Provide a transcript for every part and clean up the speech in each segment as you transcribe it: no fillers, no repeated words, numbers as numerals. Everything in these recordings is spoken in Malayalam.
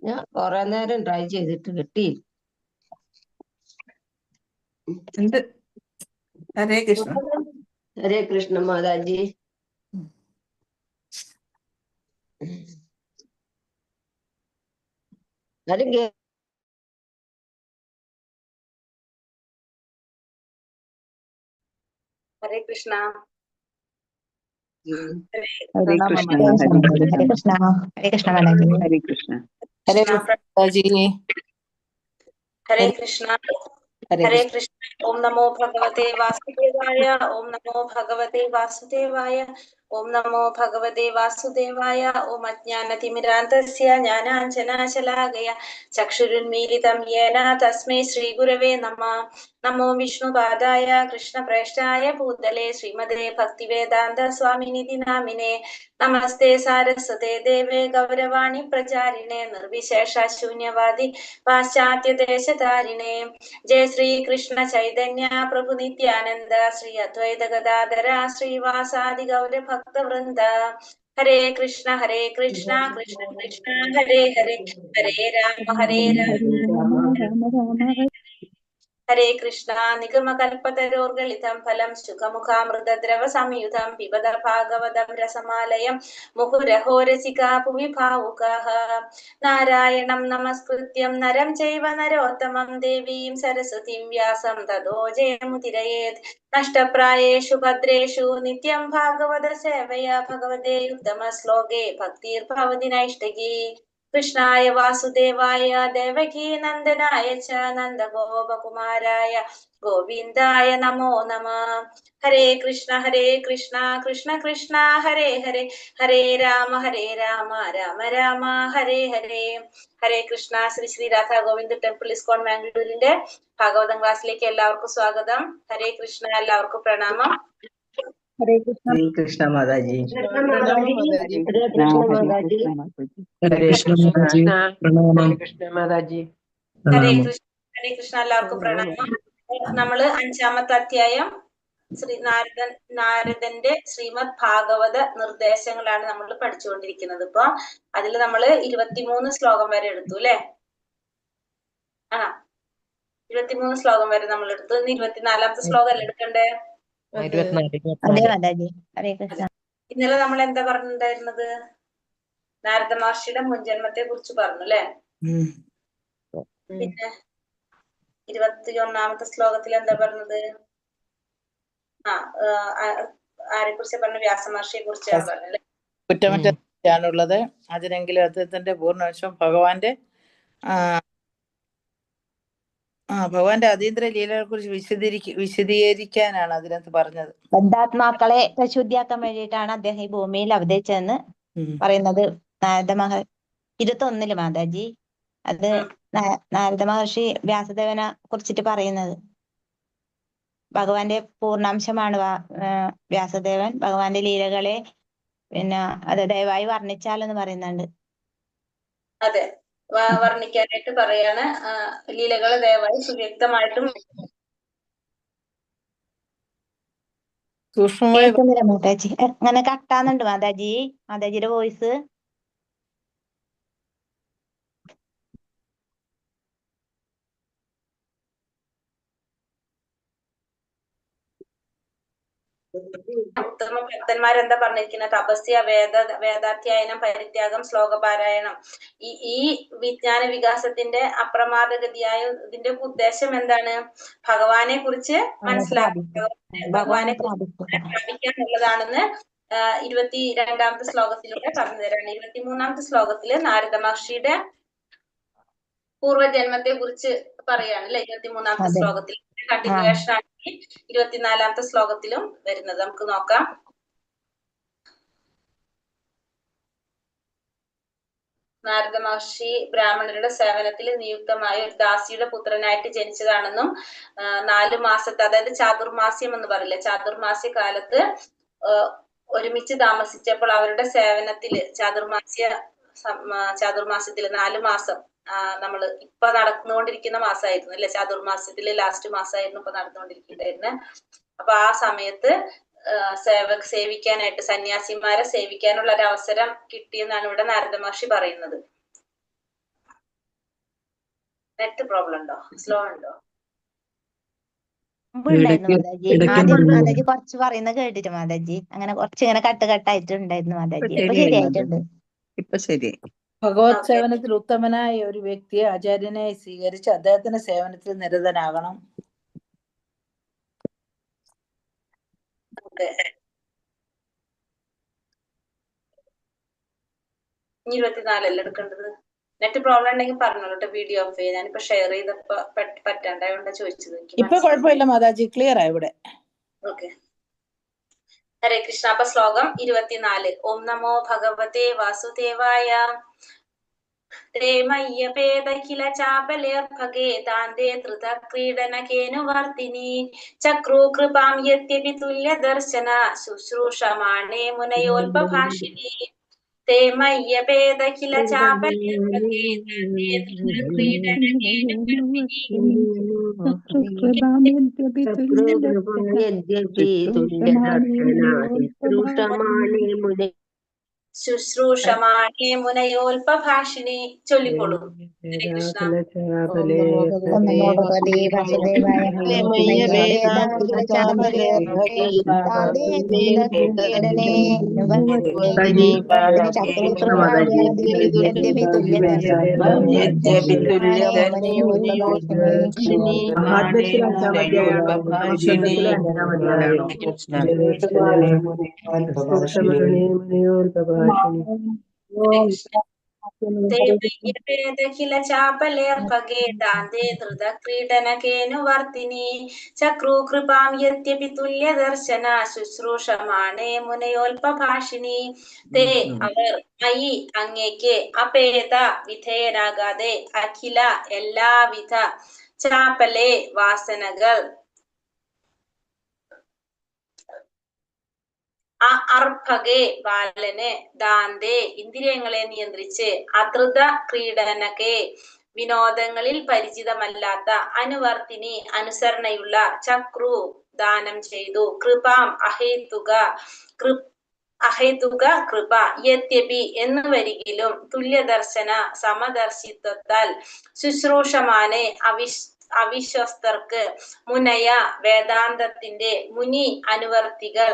ഞാൻ കുറെ നേരം ട്രൈ ചെയ്തിട്ട് കിട്ടി. ഹരേ കൃഷ്ണ. ഹരേ കൃഷ്ണ മാതാജി. ഹരേ കൃഷ്ണ. ഹരേ കൃഷ്ണ. ഹരേ കൃഷ്ണ. ഹരേ കൃഷ്ണ മാതാജി. ഹരേ കൃഷ്ണ. ഹരേ ഹരേ കൃഷ്ണ. ഹരേ കൃഷ്ണ. ഓം നമോ ഭഗവതേ വാസുദേവായ. ഓം നമോ ഭഗവതേ വാസുദേവായ. ഓം നമോ ഭഗവതേ വാസുദേവായ. ഓം അജ്ഞാനതിമിരാന്തസ്യ ജ്ഞാനാഞ്ജനാശലാകയ ചക്ഷുരുന്മീലിതം യേന തസ്മൈ ശ്രീഗുരവേ നമഃ. നമോ വിഷ്ണുപാദായ കൃഷ്ണപ്രേഷ്ഠായ ഭൂതലേ ശ്രീമതേ ഭക്തിവേദാന്ത സ്വാമിനിധി നാമിനേ. നമസ്തേ സാരസ്വതേ ദേവേ ഗൗരവാണി പ്രചാരിണേ നിർവിശേഷ ശൂന്യവാദി പാശ്ചാത്യദേശധാരിണേ. ജയ ശ്രീ കൃഷ്ണ ചൈതന്യ പ്രഭു നിത്യാനന്ദ ശ്രീ അദ്വൈത ഗദാധര ശ്രീവാസാദി ഗൗരഭക്തവൃന്ദ. ഹരേ കൃഷ്ണ കൃഷ്ണ കൃഷ്ണ ഹരേ ഹരേ. ഹരേ രാമ ഹരേ കൃഷ്ണ. നിഗമകൽപ്പതരോർഗളിതം ഫലം സുഖമുഖാമൃതദ്രവ സംയുതം പിബത ഭാഗവതം രസമാലയം മുഹുരഹോ രസികാ ഭുവി ഭാവുകാഃ. നാരായണം നമസ്കൃത്യം നരം ചൈവ നരോത്തമം ദേവീം സരസ്വതീം വ്യാസം തതോ ജയമുദിരയേത്. നഷ്ടപ്രായേഷു ഭദ്രേഷു നിത്യം ഭാഗവത സേവയാ ഭഗവതേ ഉത്തമ ശ്ലോകേ ഭക്തിർഭവതി നൈഷ്ടകീ. കൃഷ്ണായ വാസുദേവായ ദേവകീ നന്ദനായ ച നന്ദഗോപകുമാരായ ഗോവിന്ദായ നമോ നമഃ. ഹരേ കൃഷ്ണ കൃഷ്ണ കൃഷ്ണ ഹരേ ഹരേ. ഹരേ രാമ രാമ രാമ ഹരേ ഹരേ. ഹരേ കൃഷ്ണ. ശ്രീ ശ്രീ രാധാ ഗോവിന്ദ് ടെമ്പിൾ ഇസ്കോൺ മാംഗ്ലൂരിന്റെ ഭാഗവതം ക്ലാസ്സിലേക്ക് എല്ലാവർക്കും സ്വാഗതം. ഹരേ കൃഷ്ണ. എല്ലാവർക്കും പ്രണാമം. ഹരേ കൃഷ്ണ. ഹരേ കൃഷ്ണ മാതാജി. ഹരേ കൃഷ്ണ മാതാജി. ഹരേ കൃഷ്ണ മാതാജി. ഹരേ കൃഷ്ണ. എല്ലാവർക്കും പ്രണാമം. നമ്മള് 5ാമത്തെ അധ്യായം ശ്രീ നാരദന്റെ ശ്രീമദ് ഭാഗവത നിർദ്ദേശങ്ങളാണ് നമ്മൾ പഠിച്ചുകൊണ്ടിരിക്കുന്നത്. ഇപ്പൊ അതിൽ നമ്മള് 23 ശ്ലോകം വരെ എടുത്തു അല്ലെ? 23 ശ്ലോകം വരെ നമ്മൾ എടുത്തു. ഇന്ന് 24ാമത്തെ ശ്ലോകം അല്ലേ എടുക്കണ്ടേ? ഇന്നലെ നമ്മൾ എന്താ പറഞ്ഞിട്ടുണ്ടായിരുന്നത്? നാരദ മഹർഷിയുടെ മുൻജന്മത്തെ കുറിച്ച് പറഞ്ഞു അല്ലെ? പിന്നെ 21ാമത്തെ ശ്ലോകത്തിൽ എന്താ പറഞ്ഞത്? ആരെ കുറിച്ച് പറഞ്ഞു? വ്യാസമഹർഷിയെ കുറിച്ചാണ് പറഞ്ഞത്. കുറ്റമറ്റുള്ളത് അതിനെങ്കിലും അദ്ദേഹത്തിന്റെ പൂർണ്ണവശം ഭഗവാന്റെ അതീന്ദ്ര ലീലകളെ കുറിച്ച് വിശദീകരിക്കാനാണ് അതിനകത്ത് പറഞ്ഞത്. ബദ്ധാത്മാക്കളെ ശുദ്ധിയാക്കാൻ വേണ്ടിയിട്ടാണ് അദ്ദേഹം ഈ ഭൂമിയിൽ അവതരിച്ചതെന്ന് പറയുന്നത് നാരദ 21 മാതാജി. അത് നാരദ മഹർഷി വ്യാസദേവനെ കുറിച്ചിട്ട് പറയുന്നത്. ഭഗവാന്റെ പൂർണ്ണാംശമാണ് വ്യാസദേവൻ. ഭഗവാന്റെ ലീലകളെ പിന്നെ അത് ദയവായി വർണ്ണിച്ചാലെന്ന് പറയുന്നുണ്ട്. അതെ, വർണ്ണിക്കാനായിട്ട് പറയാണ്. ലീലകളെ ദയവായി സുവ്യക്തമായിട്ടും കേൾക്കുന്നില്ല മാതാജി. അങ്ങനെ കട്ടാന്നുണ്ട് മാതാജി. മാതാജിയുടെ വോയിസ് ഉത്തമ ഭക്തന്മാരെന്താ പറഞ്ഞിരിക്കുന്നത്? തപസ്യ, വേദാധ്യായനം, പരിത്യാഗം, ശ്ലോകപാരായണം. ഈ വിജ്ഞാന വികാസത്തിന്റെ അപ്രമാദഗതിയായ ഇതിന്റെ ഉദ്ദേശം എന്താണ്? ഭഗവാനെ കുറിച്ച് മനസ്സിലാക്കുക, ഭഗവാനെ പ്രാപിക്കാന്നുള്ളതാണെന്ന് 22ാമത്തെ ശ്ലോകത്തിലൂടെ പറഞ്ഞു തരാണ്. 23ാമത്തെ ശ്ലോകത്തില് നാരദ മഹർഷിയുടെ പൂർവ്വജന്മത്തെ കുറിച്ച് പറയാണ് അല്ലെ? 23ാമത്തെ ശ്ലോകത്തിൽ കണ്ടിന്യൂവേഷൻ ആണ് 24ാമത്തെ ശ്ലോകത്തിലും വരുന്നത്. നമുക്ക് നോക്കാം. നാരദ മഹർഷി ബ്രാഹ്മണരുടെ സേവനത്തിൽ നിയുക്തമായ ഒരു ദാസിയുടെ പുത്രനായിട്ട് ജനിച്ചതാണെന്നും 4 മാസത്തെ, അതായത് ചാതുർമാസ്യം എന്ന് പറയില്ല, ചാതുർമാസ്യ കാലത്ത് ഒരുമിച്ച് താമസിച്ചപ്പോൾ അവരുടെ സേവനത്തില് ചാതുർമാസ്യത്തില് 4 മാസം നമ്മള് ഇപ്പൊ നടന്നുകൊണ്ടിരിക്കുന്ന മാസമായിരുന്നു അല്ലെ? ചാതുർമാസ്യത്തിലെ ലാസ്റ്റ് മാസമായിരുന്നു ഇപ്പൊ നടന്നുകൊണ്ടിരിക്കുന്നുണ്ടായിരുന്നെ. അപ്പൊ ആ സമയത്ത് സേവിക്കാനായിട്ട്, സന്യാസിമാരെ സേവിക്കാനുള്ള ഒരു അവസരം കിട്ടിയെന്നാണ് ഇവിടെ നാരദ മഹർഷി പറയുന്നത്. നെറ്റ് പ്രോബ്ലം ഉണ്ടോ? സ്ലോ ഉണ്ടോ? മുമ്പ് ഉണ്ടായിരുന്നു മാതാജി. ഇടയ്ക്ക് ആദ്യം മുറിഞ്ഞു. മാതാജി കുറച്ച് പറയുന്നത് കേട്ടിട്ട് മാതാജി. അങ്ങനെ കുറച്ച് ഇങ്ങനെ കട്ടായിട്ട് ഉണ്ടായിരുന്നു മാതാജി. ഇപ്പൊ ശരിയായി ശരിയായിട്ടുണ്ട്. ഇപ്പൊ ശരി. ഭഗവത് Okay. സേവനത്തിൽ ഉത്തമനായ ഒരു വ്യക്തിയെ ആചാര്യനായി സ്വീകരിച്ച് അദ്ദേഹത്തിന്റെ സേവനത്തിൽ നിരതനാകണം. അതെ. 24 എടുക്കേണ്ടത്. നെറ്റ് പ്രോബ്ലം ഉണ്ടെങ്കിൽ പറഞ്ഞോളൂ. വീഡിയോ ഓഫ് ചെയ്യാൻ ഞാനിപ്പോ ഷെയർ ചെയ്തപ്പോ പറ്റാണ്ടായോണ്ടാ ചോദിച്ചത്. ഇപ്പൊ കുഴപ്പമില്ല മാതാജി, ക്ലിയർ ആയി ഇവിടെ. ഓക്കെ. ഹരേ കൃഷ്ണ. അപ്പൊ ശ്ലോകം 24. ഓം നമോ ഭഗവതേ വാസുദേവായ. േമയ്യപേദഖില ചാപലേർഭഗേ ദാന്തേ ധൃത ക്രീഡനകേനുവർത്തിനി ചക്രൂ കൃപാം യദ്യപി തുല്യദർശന ശുശ്രൂഷമാണേ മുനയോൽപഭാഷിണി തേ മയ്യപേദഖില ചാപലേർഭഗേ ദാന്തേ ധൃത ക്രീഡനകേനുവർത്തിനി ശുശ്രൂഷമാണേ മുനയോൽപഭാഷിണി. ചൊല്ലിക്കോളൂ. ഹരേ കൃഷ്ണ. ഓം നമോ ഭഗവതേ വാസുദേവായ. ഖില ചാപലേർഭഗേ ദാന്തേ ധൃത ക്രീഡനകേനുവർത്തിനി ചക്രൂ കൃപാം യദ്യപി തുല്യദർശന ശുശ്രൂഷമാണേ മുനയോൽപഭാഷിണി തേ അവർ മയി അങ്ങേക്ക് അപേത വിധേയരാകാതെ അഖില എല്ലാവിധ ചാപലെ വാസനകൾ അർഭകെ ബാലന് ദാന്തേ ഇന്ദ്രിയങ്ങളെ നിയന്ത്രിച്ച് അധൃത ക്രീഡനകെ വിനോദങ്ങളിൽ പരിചിതമല്ലാത്ത അനുവർത്തിനി അനുസരണയുള്ള ചക്രു ദാനം ചെയ്തു കൃപാം അഹേതുക കൃപ യദ്യപി എന്ന് വരികിലും തുല്യദർശന സമദർശിത്വത്താൽ ശുശ്രൂഷമാനെ അവിശ്വസ്തർക്ക് മുനയ വേദാന്തത്തിന്റെ മുനി അനുവർത്തികൾ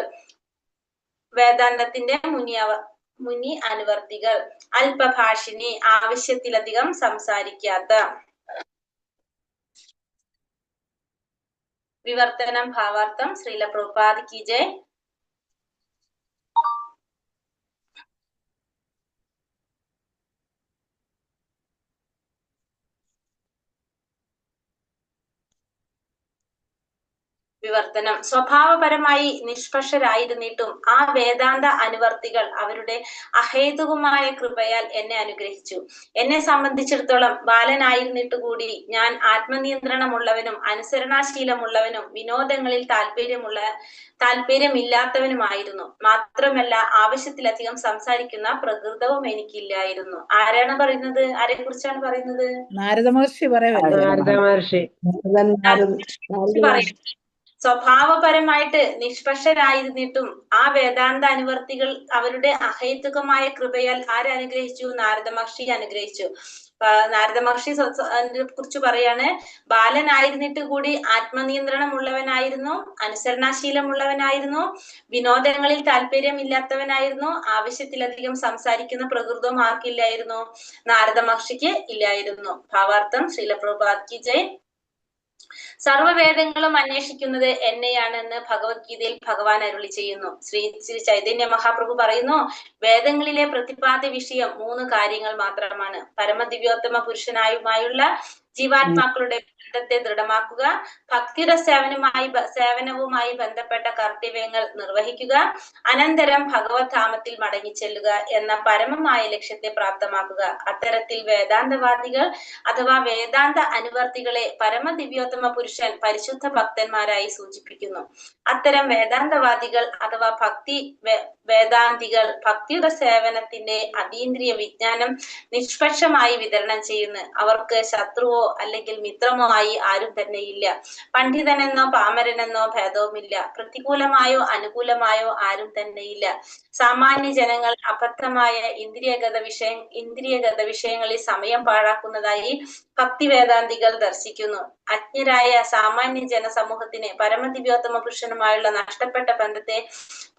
മുനി അനുവർത്തികൾ അല്പഭാഷിണി ആവശ്യത്തിലധികം സംസാരിക്കാത്ത. വിവർത്തനം ഭാവാർത്ഥം. ശ്രീല പ്രഭുപാദ് കി ജയ്. വിവർത്തനം. സ്വഭാവപരമായി നിഷ്പക്ഷരായിരുന്നിട്ടും ആ വേദാന്ത അനുവർത്തികൾ അവരുടെ അഹേതുകമായ കൃപയാൽ എന്നെ അനുഗ്രഹിച്ചു. എന്നെ സംബന്ധിച്ചിടത്തോളം ബാലനായിരുന്നിട്ട് കൂടി ഞാൻ ആത്മനിയന്ത്രണമുള്ളവനും അനുസരണാശീലമുള്ളവനും വിനോദങ്ങളിൽ താല്പര്യമില്ലാത്തവനുമായിരുന്നു. മാത്രമല്ല ആവശ്യത്തിലധികം സംസാരിക്കുന്ന പ്രകൃതവും എനിക്കില്ലായിരുന്നു. ആരാണ് പറയുന്നത്? ആരെ കുറിച്ചാണ് പറയുന്നത്? നാരദ മഹർഷി സ്വഭാവപരമായിട്ട് നിഷ്പക്ഷരായിരുന്നിട്ടും ആ വേദാന്ത അനുവർത്തികൾ അവരുടെ അഹേതുകമായ കൃപയാൽ ആരനുഗ്രഹിച്ചു? നാരദ മഹർഷി അനുഗ്രഹിച്ചു. നാരദ മഹർഷി കുറിച്ച് പറയാണ്, ബാലനായിരുന്നിട്ട് കൂടി ആത്മനിയന്ത്രണമുള്ളവനായിരുന്നു, അനുസരണാശീലമുള്ളവനായിരുന്നു, വിനോദങ്ങളിൽ താല്പര്യമില്ലാത്തവനായിരുന്നു, ആവശ്യത്തിലധികം സംസാരിക്കുന്ന പ്രകൃതവും ആർക്കില്ലായിരുന്നു? നാരദ മഹർഷിക്ക് ഇല്ലായിരുന്നു. ഭാവാർത്ഥം. ശ്രീല പ്രഭുപാദ് കി ജയ്. സർവവേദങ്ങളും അന്വേഷിക്കുന്നത് എന്നെയാണെന്ന് ഭഗവത്ഗീതയിൽ ഭഗവാൻ അരുളി ചെയ്യുന്നു. ശ്രീ ചൈതന്യ മഹാപ്രഭു പറയുന്നു, വേദങ്ങളിലെ പ്രതിപാദ്യ വിഷയം 3 കാര്യങ്ങൾ മാത്രമാണ്. പരമദിവ്യോത്തമ പുരുഷനായുമായുള്ള ജീവാത്മാക്കളുടെ ബന്ധത്തെ ദൃഢമാക്കുക, ഭക്തിയുടെ സേവനവുമായി ബന്ധപ്പെട്ട കർത്തവ്യങ്ങൾ നിർവഹിക്കുക, അനന്തരം ഭഗവത് ധാമത്തിൽ മടങ്ങിച്ചെല്ലുക എന്ന പരമമായ ലക്ഷ്യത്തെ പ്രാപ്തമാക്കുക. അത്തരത്തിൽ വേദാന്തവാദികൾ അഥവാ വേദാന്ത അനുവർത്തികളെ പരമദിവ്യോത്തമ പുരുഷൻ പരിശുദ്ധ ഭക്തന്മാരായി സൂചിപ്പിക്കുന്നു. അത്തരം വേദാന്തവാദികൾ അഥവാ വേദാന്തികൾ ഭക്തിയുടെ സേവനത്തിന്റെ അതീന്ദ്രിയ വിജ്ഞാനം നിഷ്പക്ഷമായി വിതരണം ചെയ്യുന്നു. അവർക്ക് ശത്രുവോ അല്ലെങ്കിൽ മിത്രമോ ആയി ആരും തന്നെ ഇല്ല. പണ്ഡിതനെന്നോ പാമരനെന്നോ ഭേദവുമില്ല. പ്രതികൂലമായോ അനുകൂലമായോ ആരും തന്നെ ഇല്ല. സാമാന്യ ജനങ്ങൾ അബദ്ധമായ ഇന്ദ്രിയഗത വിഷയങ്ങളിൽ സമയം പാഴാക്കുന്നതായി ഭക്തി വേദാന്തികൾ ദർശിക്കുന്നു. അജ്ഞരായ സാമാന്യ ജനസമൂഹത്തിന് പരമദിവ്യോത്തമ പുരുഷനുമായുള്ള നഷ്ടപ്പെട്ട ബന്ധത്തെ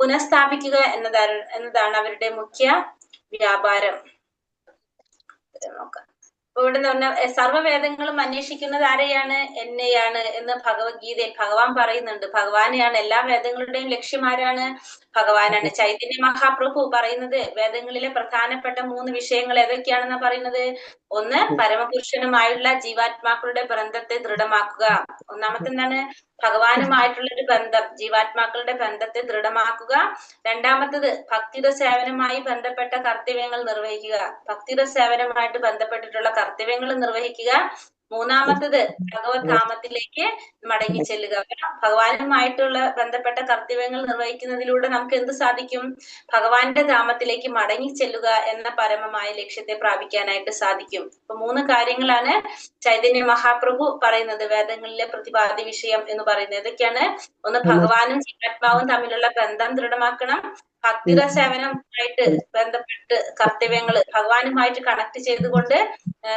പുനഃസ്ഥാപിക്കുക എന്നതാണ് അവരുടെ മുഖ്യ വ്യാപാരം. നോക്കാം. ഇവിടെ പറഞ്ഞ സർവ്വവേദങ്ങളും അന്വേഷിക്കുന്നത് ആരെയാണ്? എന്നെയാണ് എന്ന് ഭഗവത്ഗീതയിൽ ഭഗവാൻ പറയുന്നുണ്ട്. ഭഗവാനെയാണ്. എല്ലാ വേദങ്ങളുടെയും ലക്ഷ്യം ആരാണ്? ഭഗവാനാണ്. ചൈതന്യ മഹാപ്രഭു പറയുന്നത് വേദങ്ങളിലെ പ്രധാനപ്പെട്ട 3 വിഷയങ്ങൾ ഏതൊക്കെയാണെന്നാ പറയുന്നത്? ഒന്ന്, പരമപുരുഷനുമായുള്ള ജീവാത്മാക്കളുടെ ബന്ധത്തെ ദൃഢമാക്കുക. ഒന്നാമത്തെ എന്താണ്? ഭഗവാനുമായിട്ടുള്ള ഒരു ബന്ധം, ജീവാത്മാക്കളുടെ ബന്ധത്തെ ദൃഢമാക്കുക. രണ്ടാമത്തത് ഭക്തിയുടെ സേവനവുമായി ബന്ധപ്പെട്ട കർത്തവ്യങ്ങൾ നിർവഹിക്കുക. ഭക്തിയുടെ സേവനവുമായിട്ട് ബന്ധപ്പെട്ടിട്ടുള്ള കർത്തവ്യങ്ങൾ നിർവഹിക്കുക. മൂന്നാമത്തത് ഭഗവത് ധാമത്തിലേക്ക് മടങ്ങി ചെല്ലുക. ഭഗവാനുമായിട്ടുള്ള ബന്ധപ്പെട്ട കർത്തവ്യങ്ങൾ നിർവഹിക്കുന്നതിലൂടെ നമുക്ക് എന്ത് സാധിക്കും? ഭഗവാന്റെ ധാമത്തിലേക്ക് മടങ്ങി ചെല്ലുക എന്ന പരമമായ ലക്ഷ്യത്തെ പ്രാപിക്കാനായിട്ട് സാധിക്കും. അപ്പൊ 3 കാര്യങ്ങളാണ് ചൈതന്യ മഹാപ്രഭു പറയുന്നത് വേദങ്ങളിലെ പ്രതിപാദ്യ വിഷയം എന്ന് പറയുന്നത്. ഏതൊക്കെയാണ്? ഒന്ന്, ഭഗവാനും ജീവാത്മാവും തമ്മിലുള്ള ബന്ധം ദൃഢമാക്കണം. ഭക്തിയുടെ സേവനവുമായിട്ട് ബന്ധപ്പെട്ട് കർത്തവ്യങ്ങൾ ഭഗവാനുമായിട്ട് കണക്ട് ചെയ്തുകൊണ്ട്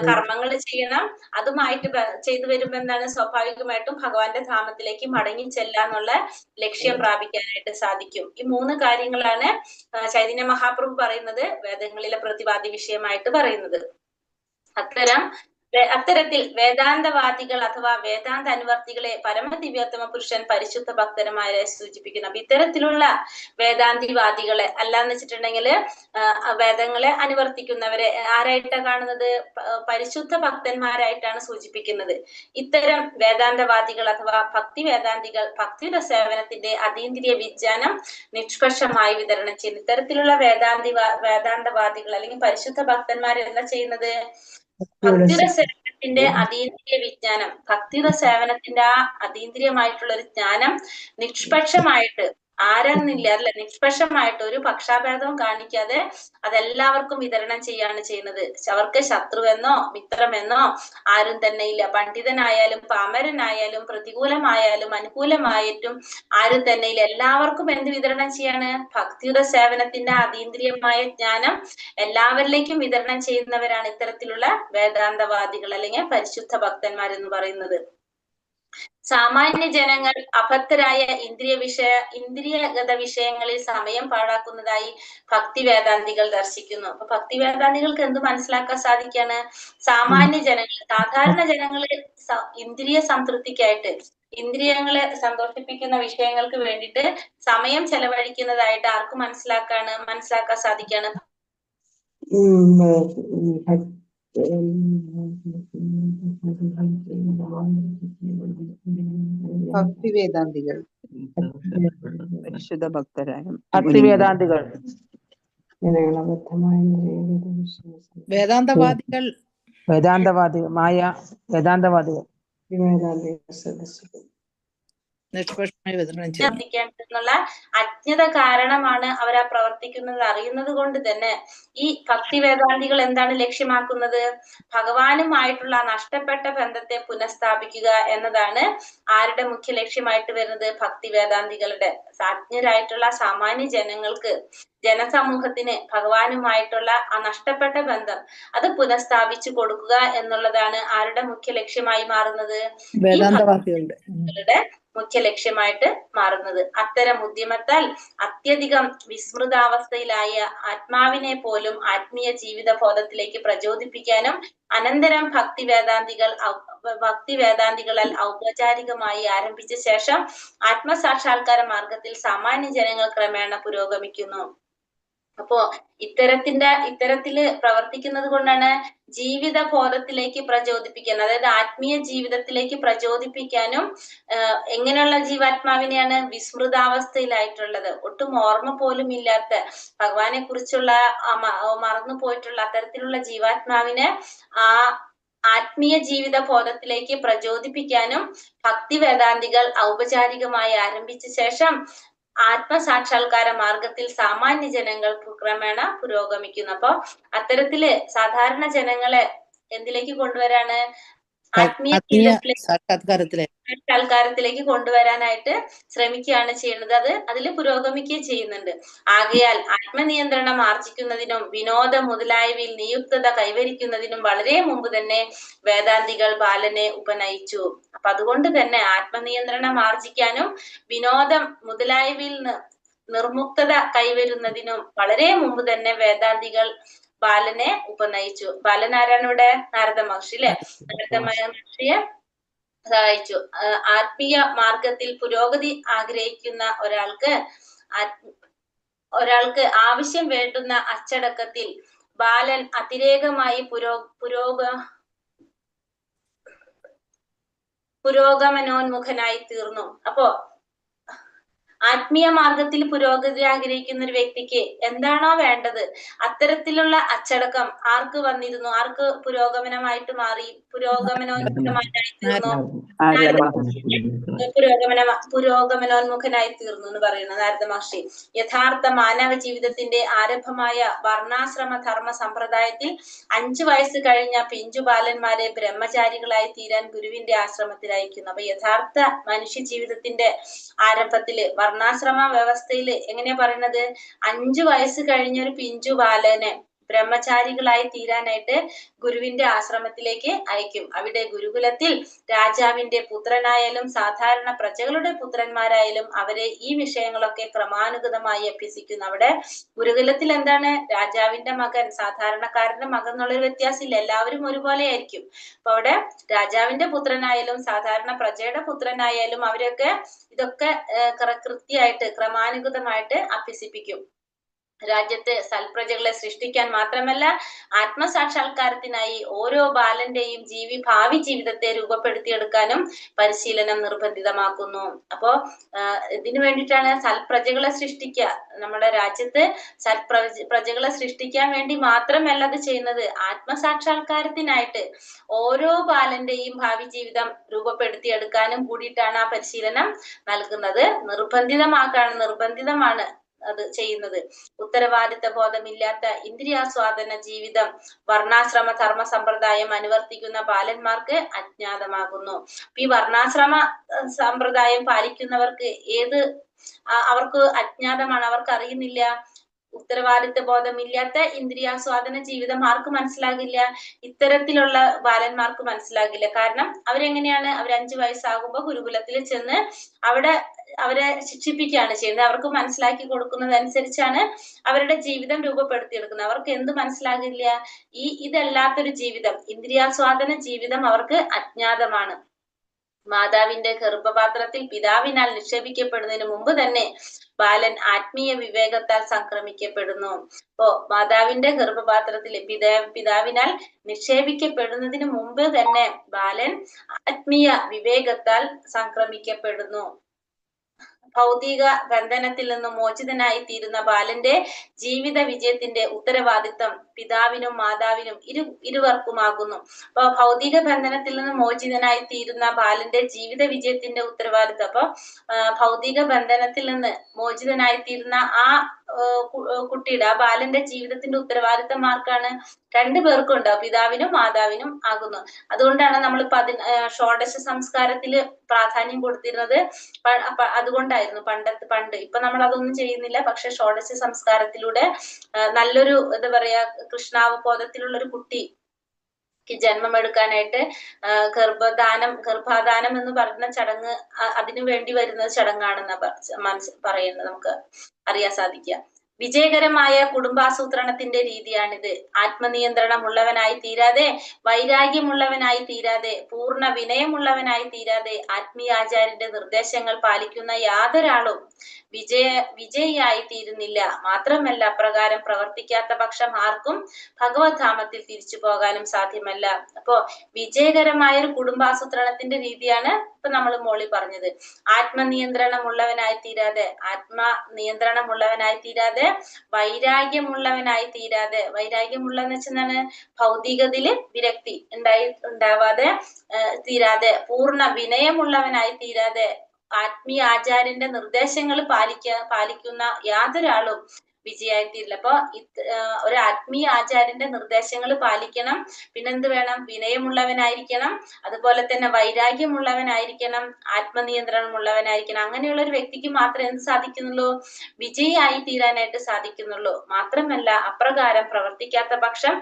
കർമ്മങ്ങൾ ചെയ്യണം. അതുമായിട്ട് ചെയ്തു വരുമ്പോ എന്താണ്? സ്വാഭാവികമായിട്ടും ഭഗവാന്റെ ധാമത്തിലേക്ക് മടങ്ങി ചെല്ലാന്നുള്ള ലക്ഷ്യം പ്രാപിക്കാനായിട്ട് സാധിക്കും. ഈ 3 കാര്യങ്ങളാണ് ചൈതന്യ മഹാപ്രഭു പറയുന്നത് വേദങ്ങളിലെ പ്രതിപാദ്യ വിഷയമായിട്ട് പറയുന്നത്. അത്തരത്തിൽ വേദാന്തവാദികൾ അഥവാ വേദാന്ത അനുവർത്തികളെ പരമദിവ്യോത്തമ പുരുഷൻ പരിശുദ്ധ ഭക്തന്മാരെ സൂചിപ്പിക്കുന്നു. അപ്പൊ ഇത്തരത്തിലുള്ള വേദാന്തിവാദികളെ അല്ലാന്ന് വെച്ചിട്ടുണ്ടെങ്കിൽ വേദങ്ങളെ അനുവർത്തിക്കുന്നവരെ ആരായിട്ടാണ് കാണുന്നത്? പരിശുദ്ധ ഭക്തന്മാരായിട്ടാണ് സൂചിപ്പിക്കുന്നത്. ഇത്തരം വേദാന്തവാദികൾ അഥവാ ഭക്തി വേദാന്തികൾ ഭക്തിയുടെ സേവനത്തിന്റെ അതീന്ദ്രിയ വിജ്ഞാനം നിഷ്പക്ഷമായി വിതരണം ചെയ്യുന്നു. ഇത്തരത്തിലുള്ള വേദാന്തവാദികൾ അല്ലെങ്കിൽ പരിശുദ്ധ ഭക്തന്മാർ എന്താ ചെയ്യുന്നത്? ഭക്തിയുടെ സേവനത്തിന്റെ അതീന്ദ്രിയ വിജ്ഞാനം, ഭക്തിയുടെ സേവനത്തിന്റെ ആ അതീന്ദ്രിയമായിട്ടുള്ള ഒരു ജ്ഞാനം നിഷ്പക്ഷമായിട്ട് ആരെന്നില്ല അല്ലെ, നിഷ്പക്ഷമായിട്ട് ഒരു പക്ഷാഭേദവും കാണിക്കാതെ അതെല്ലാവർക്കും വിതരണം ചെയ്യാണ് ചെയ്യുന്നത്. അവർക്ക് ശത്രുവെന്നോ മിത്രമെന്നോ ആരും തന്നെ ഇല്ല. പണ്ഡിതനായാലും പാമരനായാലും പ്രതികൂലമായാലും അനുകൂലമായിട്ടും ആരും തന്നെ ഇല്ല. എല്ലാവർക്കും എന്ത് വിതരണം ചെയ്യാണ്? ഭക്തിയുടെ സേവനത്തിന്റെ അതീന്ദ്രിയമായ ജ്ഞാനം എല്ലാവരിലേക്കും വിതരണം ചെയ്യുന്നവരാണ് ഇത്തരത്തിലുള്ള വേദാന്തവാദികൾ അല്ലെങ്കിൽ പരിശുദ്ധ ഭക്തന്മാർ എന്ന് പറയുന്നത്. സാമാന്യ ജനങ്ങൾ അബദ്ധരായ ഇന്ദ്രിയഗത വിഷയങ്ങളിൽ സമയം പാഴാക്കുന്നതായി ഭക്തി വേദാന്തികൾ ദർശിക്കുന്നു. അപ്പൊ ഭക്തി വേദാന്തികൾക്ക് എന്ത് മനസ്സിലാക്കാൻ സാധിക്കാണ്? സാമാന്യ ജനങ്ങൾ, സാധാരണ ജനങ്ങള് ഇന്ദ്രിയ സംതൃപ്തിക്കായിട്ട് ഇന്ദ്രിയങ്ങളെ സന്തോഷിപ്പിക്കുന്ന വിഷയങ്ങൾക്ക് വേണ്ടിയിട്ട് സമയം ചെലവഴിക്കുന്നതായിട്ട് ആർക്ക് മനസ്സിലാക്കാൻ സാധിക്കാണ്? ഭക്തി വേദാന്തികൾ, പരിശുദ്ധ ഭക്തരായ ഭക്തിവേദാന്തികൾ, വേദാന്തവാദികൾ, വേദാന്തവാദികൾ നിഷ്പക്ഷമായി വിതരണം ചെയ്യും. എന്നുള്ള അജ്ഞത കാരണമാണ് അവരാ പ്രവർത്തിക്കുന്നത് അറിയുന്നത് കൊണ്ട് തന്നെ ഈ ഭക്തി വേദാന്തികൾ എന്താണ് ലക്ഷ്യമാക്കുന്നത്? ഭഗവാനുമായിട്ടുള്ള നഷ്ടപ്പെട്ട ബന്ധത്തെ പുനഃസ്ഥാപിക്കുക എന്നതാണ് ആരുടെ മുഖ്യ ലക്ഷ്യമായിട്ട് വരുന്നത്? ഭക്തി വേദാന്തികളുടെ. അജ്ഞരായിട്ടുള്ള സാമാന്യ ജനങ്ങൾക്ക്, ജനസമൂഹത്തിന് ഭഗവാനുമായിട്ടുള്ള ആ നഷ്ടപ്പെട്ട ബന്ധം അത് പുനഃസ്ഥാപിച്ചു കൊടുക്കുക എന്നുള്ളതാണ് ആരുടെ മുഖ്യ ലക്ഷ്യമായി മാറുന്നത്? വേദാന്തവാദികളുടെ മുഖ്യ ലക്ഷ്യമായിട്ട് മാറുന്നത്. അത്തരം ഉദ്യമത്താൽ അത്യധികം വിസ്മൃതാവസ്ഥയിലായ ആത്മാവിനെ പോലും ആത്മീയ ജീവിത ബോധത്തിലേക്ക് പ്രചോദിപ്പിക്കാനും അനന്തരം ഭക്തി വേദാന്തികളാൽ ഔപചാരികമായി ആരംഭിച്ച ശേഷം ആത്മസാക്ഷാത്കാര മാർഗത്തിൽ സാമാന്യ ജനങ്ങൾ ക്രമേണ പുരോഗമിക്കുന്നു. അപ്പോ ഇത്തരത്തില് പ്രവർത്തിക്കുന്നത് കൊണ്ടാണ് ജീവിത ബോധത്തിലേക്ക് പ്രചോദിപ്പിക്കാൻ, അതായത് ആത്മീയ ജീവിതത്തിലേക്ക് പ്രചോദിപ്പിക്കാനും എങ്ങനെയുള്ള ജീവാത്മാവിനെയാണ്? വിസ്മൃതാവസ്ഥയിലായിട്ടുള്ളത്, ഒട്ടും ഓർമ്മ പോലും ഇല്ലാത്ത, ഭഗവാനെ കുറിച്ചുള്ള മറന്നു പോയിട്ടുള്ള അത്തരത്തിലുള്ള ജീവാത്മാവിനെ ആ ആത്മീയ ജീവിത ബോധത്തിലേക്ക് പ്രചോദിപ്പിക്കാനും ഭക്തി വേദാന്തികൾ ഔപചാരികമായി ആരംഭിച്ച ശേഷം ആത്മസാക്ഷാത്കാര മാർഗത്തിൽ സാമാന്യ ജനങ്ങൾ ക്രമേണ പുരോഗമിക്കുന്നു. അപ്പൊ അത്തരത്തില് സാധാരണ ജനങ്ങളെ എന്തിലേക്ക് കൊണ്ടുവരാണ്? ആത്മീയ സാക്ഷാത്കാരത്തിലേക്ക് കൊണ്ടുവരാനായിട്ട് ശ്രമിക്കുകയാണ് ചെയ്യുന്നത്. അതിൽ പുരോഗമിക്കുകയും ചെയ്യുന്നുണ്ട്. ആകയാൽ ആത്മനിയന്ത്രണം ആർജിക്കുന്നതിനും വിനോദം മുതലായവയിൽ നിയുക്തത കൈവരിക്കുന്നതിനും വളരെ മുമ്പ് തന്നെ വേദാന്തികൾ ബാലനെ ഉപനയിച്ചു. അപ്പൊ അതുകൊണ്ട് തന്നെ ആത്മനിയന്ത്രണം ആർജിക്കാനും വിനോദം മുതലായവയിൽ നിർമുക്തത കൈവരുന്നതിനും വളരെ മുമ്പ് തന്നെ വേദാന്തികൾ ബാലനെ ഉപനയിച്ചു. ബാലൻ ആരാണ് ഇവിടെ? നാരദ മഹർഷി അല്ലെ? നാരദ മഹർഷിയെ സഹായിച്ചു. ആത്മീയ മാർഗത്തിൽ പുരോഗതി ആഗ്രഹിക്കുന്ന ഒരാൾക്ക് ആവശ്യം വേണ്ടുന്ന അച്ചടക്കത്തിൽ ബാലൻ അതിരേകമായി പുരോഗമനോന്മുഖനായി തീർന്നു. അപ്പോ ആത്മീയ മാർഗത്തിൽ പുരോഗതി ആഗ്രഹിക്കുന്ന ഒരു വ്യക്തിക്ക് എന്താണോ വേണ്ടത് അത്തരത്തിലുള്ള അച്ചടക്കം ആർക്ക് വന്നിരുന്നു? ആർക്ക് പുരോഗമനമായിട്ട് മാറി? പുരോഗമനോന്മുഖമായി തീർന്നു. പുരോഗമനോന്മുഖനായി തീർന്നു എന്ന് പറയുന്നത് നാരദ മഹർഷി. യഥാർത്ഥ മാനവ ജീവിതത്തിന്റെ ആരംഭമായ വർണ്ണാശ്രമ ധർമ്മ സമ്പ്രദായത്തിൽ 5 വയസ്സ് കഴിഞ്ഞ പിഞ്ചു ബാലന്മാരെ ബ്രഹ്മചാരികളായി തീരാൻ ഗുരുവിന്റെ ആശ്രമത്തിൽ അയക്കുന്നു. അപ്പൊ യഥാർത്ഥ മനുഷ്യ ജീവിതത്തിന്റെ ആരംഭത്തില് വർണ്ണാശ്രമ വ്യവസ്ഥയിൽ എങ്ങനെയാ പറയുന്നത്? 5 വയസ്സ് കഴിഞ്ഞ ഒരു പിഞ്ചു ബാലനെ ബ്രഹ്മചാരികളായി തീരാനായിട്ട് ഗുരുവിന്റെ ആശ്രമത്തിലേക്ക് അയക്കും. അവിടെ ഗുരുകുലത്തിൽ രാജാവിന്റെ പുത്രനായാലും സാധാരണ പ്രജകളുടെ പുത്രന്മാരായാലും അവരെ ഈ വിഷയങ്ങളൊക്കെ ക്രമാനുഗതമായി അഭ്യസിക്കുന്നു. അവിടെ ഗുരുകുലത്തിൽ എന്താണ്? രാജാവിന്റെ മകൻ സാധാരണക്കാരന്റെ മകൻ എന്നുള്ളൊരു വ്യത്യാസമില്ല, എല്ലാവരും ഒരുപോലെ ആയിരിക്കും. അപ്പൊ അവിടെ രാജാവിന്റെ പുത്രനായാലും സാധാരണ പ്രജയുടെ പുത്രനായാലും അവരൊക്കെ ഇതൊക്കെ കൃത്യമായിട്ട് ക്രമാനുഗതമായിട്ട് അഭ്യസിപ്പിക്കും. രാജ്യത്ത് സൽപ്രജകളെ സൃഷ്ടിക്കാൻ മാത്രമല്ല ആത്മസാക്ഷാത്കാരത്തിനായി ഓരോ ബാലന്റെയും ഭാവി ജീവിതത്തെ രൂപപ്പെടുത്തിയെടുക്കാനും പരിശീലനം നിർബന്ധിതമാക്കുന്നു. അപ്പോ ഇതിനു വേണ്ടിയിട്ടാണ് സൽപ്രജകളെ സൃഷ്ടിക്കുക. നമ്മുടെ രാജ്യത്ത് പ്രജകളെ സൃഷ്ടിക്കാൻ വേണ്ടി മാത്രമല്ല അത് ചെയ്യുന്നത്, ആത്മസാക്ഷാത്കാരത്തിനായിട്ട് ഓരോ ബാലന്റെയും ഭാവി ജീവിതം രൂപപ്പെടുത്തിയെടുക്കാനും കൂടിയിട്ടാണ് ആ പരിശീലനം നൽകുന്നത്. നിർബന്ധിതമാണ് അത് ചെയ്യുന്നത്. ഉത്തരവാദിത്ത ബോധമില്ലാത്ത ഇന്ദ്രിയാസ്വാദന ജീവിതം വർണ്ണാശ്രമ ധർമ്മ സമ്പ്രദായം അനുവർത്തിക്കുന്ന ബാലന്മാർക്ക് അജ്ഞാതമാകുന്നു. ഈ വർണ്ണാശ്രമ സമ്പ്രദായം പാലിക്കുന്നവർക്ക് അവർക്ക് അജ്ഞാതമാണ്, അവർക്ക് അറിയുന്നില്ല. ഉത്തരവാദിത്ത ബോധമില്ലാത്ത ഇന്ദ്രിയാസ്വാദന ജീവിതം ആർക്ക് മനസ്സിലാകില്ല? ഇത്തരത്തിലുള്ള ബാലന്മാർക്ക് മനസ്സിലാകില്ല. കാരണം അവരെങ്ങനെയാണ്? അവർ 5 വയസ്സാകുമ്പോൾ ഗുരുകുലത്തിൽ ചെന്ന് അവിടെ അവരെ ശിക്ഷിപ്പിക്കുകയാണ് ചെയ്യുന്നത്. അവർക്ക് മനസ്സിലാക്കി കൊടുക്കുന്നതനുസരിച്ചാണ് അവരുടെ ജീവിതം രൂപപ്പെടുത്തിയെടുക്കുന്നത്. അവർക്ക് എന്ത് മനസ്സിലാകില്ല? ഇതല്ലാത്തൊരു ജീവിതം, ഇന്ദ്രിയാസ്വാദന ജീവിതം അവർക്ക് അജ്ഞാതമാണ്. മാതാവിന്റെ ഗർഭപാത്രത്തിൽ പിതാവിനാൽ നിക്ഷേപിക്കപ്പെടുന്നതിന് മുമ്പ് തന്നെ ബാലൻ ആത്മീയ വിവേകത്താൽ സംക്രമിക്കപ്പെടുന്നു. അപ്പോ മാതാവിന്റെ ഗർഭപാത്രത്തിൽ പിതാവിനാൽ നിക്ഷേപിക്കപ്പെടുന്നതിന് മുമ്പ് തന്നെ ബാലൻ ആത്മീയ വിവേകത്താൽ സംക്രമിക്കപ്പെടുന്നു. ഭൗതിക ബന്ധനത്തിൽ നിന്നും മോചിതനായി തീരുന്ന ബാലന്റെ ജീവിത വിജയത്തിന്റെ ഉത്തരവാദിത്തം പിതാവിനും മാതാവിനും ഇരുവർക്കുമാകുന്നു. അപ്പൊ ഭൗതിക ബന്ധനത്തിൽ നിന്ന് മോചിതനായി തീരുന്ന ബാലന്റെ ജീവിത വിജയത്തിന്റെ ഉത്തരവാദിത്തം, അപ്പൊ ഭൗതിക ബന്ധനത്തിൽ നിന്ന് മോചിതനായി തീരുന്ന ആ കുട്ടിയുടെ, ആ ബാലന്റെ ജീവിതത്തിന്റെ ഉത്തരവാദിത്തം ആർക്കാണ്? 2 പേർക്കും ഉണ്ടാവും, പിതാവിനും മാതാവിനും ആകുന്നു. അതുകൊണ്ടാണ് നമ്മൾ ഷോഡശ സംസ്കാരത്തില് പ്രാധാന്യം കൊടുത്തിരുന്നത്. അതുകൊണ്ടായിരുന്നു പണ്ട്. ഇപ്പൊ നമ്മൾ അതൊന്നും ചെയ്യുന്നില്ല. പക്ഷെ ഷോഡശ സംസ്കാരത്തിലൂടെ നല്ലൊരു എന്താ പറയാ കൃഷ്ണാവബോധത്തിലുള്ള ഒരു കുട്ടി ജന്മമെടുക്കാനായിട്ട് ഗർഭാധാനം എന്ന് പറയുന്ന ചടങ്ങ് അതിനു വേണ്ടി വരുന്ന ചടങ്ങാണെന്ന് പറയുന്നത് നമുക്ക് അറിയാൻ സാധിക്കുക. വിജയകരമായ കുടുംബാസൂത്രണത്തിന്റെ രീതിയാണിത്. ആത്മനിയന്ത്രണമുള്ളവനായി തീരാതെ, വൈരാഗ്യമുള്ളവനായി തീരാതെ, പൂർണ്ണ വിനയമുള്ളവനായി തീരാതെ ആത്മീയാചാര്യന്റെ നിർദ്ദേശങ്ങൾ പാലിക്കുന്ന യാതൊരാളും വിജയിയായി തീരുന്നില്ല. മാത്രമല്ല അപ്രകാരം പ്രവർത്തിക്കാത്ത പക്ഷം ആർക്കും ഭഗവത് ധാമത്തിൽ തിരിച്ചു പോകാനും സാധ്യമല്ല. അപ്പോ വിജയകരമായ ഒരു കുടുംബാസൂത്രണത്തിന്റെ രീതിയാണ് ഇപ്പൊ നമ്മൾ മോളി പറഞ്ഞത്. ആത്മനിയന്ത്രണമുള്ളവനായി തീരാതെ, വൈരാഗ്യമുള്ളവനായി തീരാതെ, വൈരാഗ്യമുള്ളതെന്ന് വെച്ചാൽ ഭൗതികതയില് വിരക്തി ഉണ്ടാവാതെ തീരാതെ, പൂർണ്ണ വിനയമുള്ളവനായി തീരാതെ, ആത്മീയ ആചാര്യന്റെ നിർദ്ദേശങ്ങൾ പാലിക്കുന്ന യാതൊരാളും വിജയായിത്തീരില്ല. അപ്പൊ ഒരു ആത്മീയ ആചാര്യന്റെ നിർദ്ദേശങ്ങൾ പാലിക്കണം. പിന്നെന്ത് വേണം? വിനയമുള്ളവനായിരിക്കണം, അതുപോലെ തന്നെ വൈരാഗ്യമുള്ളവനായിരിക്കണം, ആത്മനിയന്ത്രണമുള്ളവനായിരിക്കണം. അങ്ങനെയുള്ള ഒരു വ്യക്തിക്ക് മാത്രമേ എന്ത് സാധിക്കുന്നുള്ളൂ? വിജയിയായി തീരാനായിട്ട് സാധിക്കുന്നുള്ളൂ. മാത്രമല്ല, അപ്രകാരം പ്രവർത്തിക്കാത്ത പക്ഷം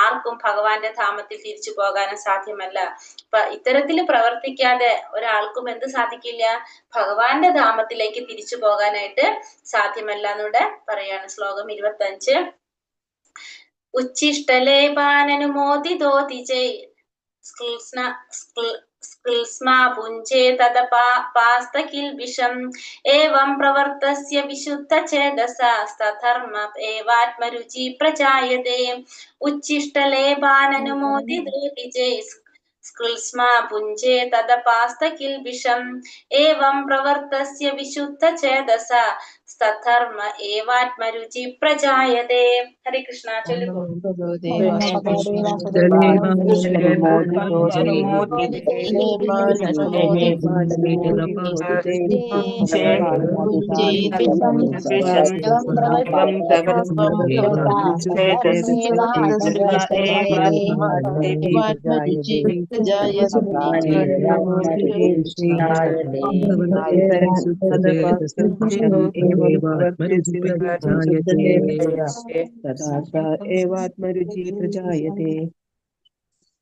ആർക്കും ഭഗവാന്റെ ധാമത്തിൽ തിരിച്ചു പോകാനും സാധ്യമല്ല. ഇത്തരത്തിൽ പ്രവർത്തിക്കാതെ ഒരാൾക്കും എന്ത് സാധിക്കില്ല? ഭഗവാന്റെ ധാമത്തിലേക്ക് തിരിച്ചു പോകാനായിട്ട് സാധ്യമല്ല എന്നിവിടെ പറയാണ്. ശ്ലോകം 25. ഉച്ഛിഷ്ടലേപാനനുമോദിതോ ദിജൈ സ്ക്ൽസ്മാ പുഞ്ചേ തദപാസ്തകിൽബിഷം ഏവം പ്രവർത്തസ്യ വിശുദ്ധചേതസാ സധർമ്മ ഏവാത്മരുചി പ്രജായതേ. ഉച്ഛിഷ്ടലേപാനനുമോദിതോ ദിജൈ സ്ക്ൽസ്മാ പുഞ്ചേ തദപാസ്തകിൽബിഷം ഏവം പ്രവർത്തസ്യ വിശുദ്ധചേതസാ സധർമ്മ ഏവാത്മരുചി പ്രജായതേ. ഹരേ കൃഷ്ണ. ചൊല്ലുക.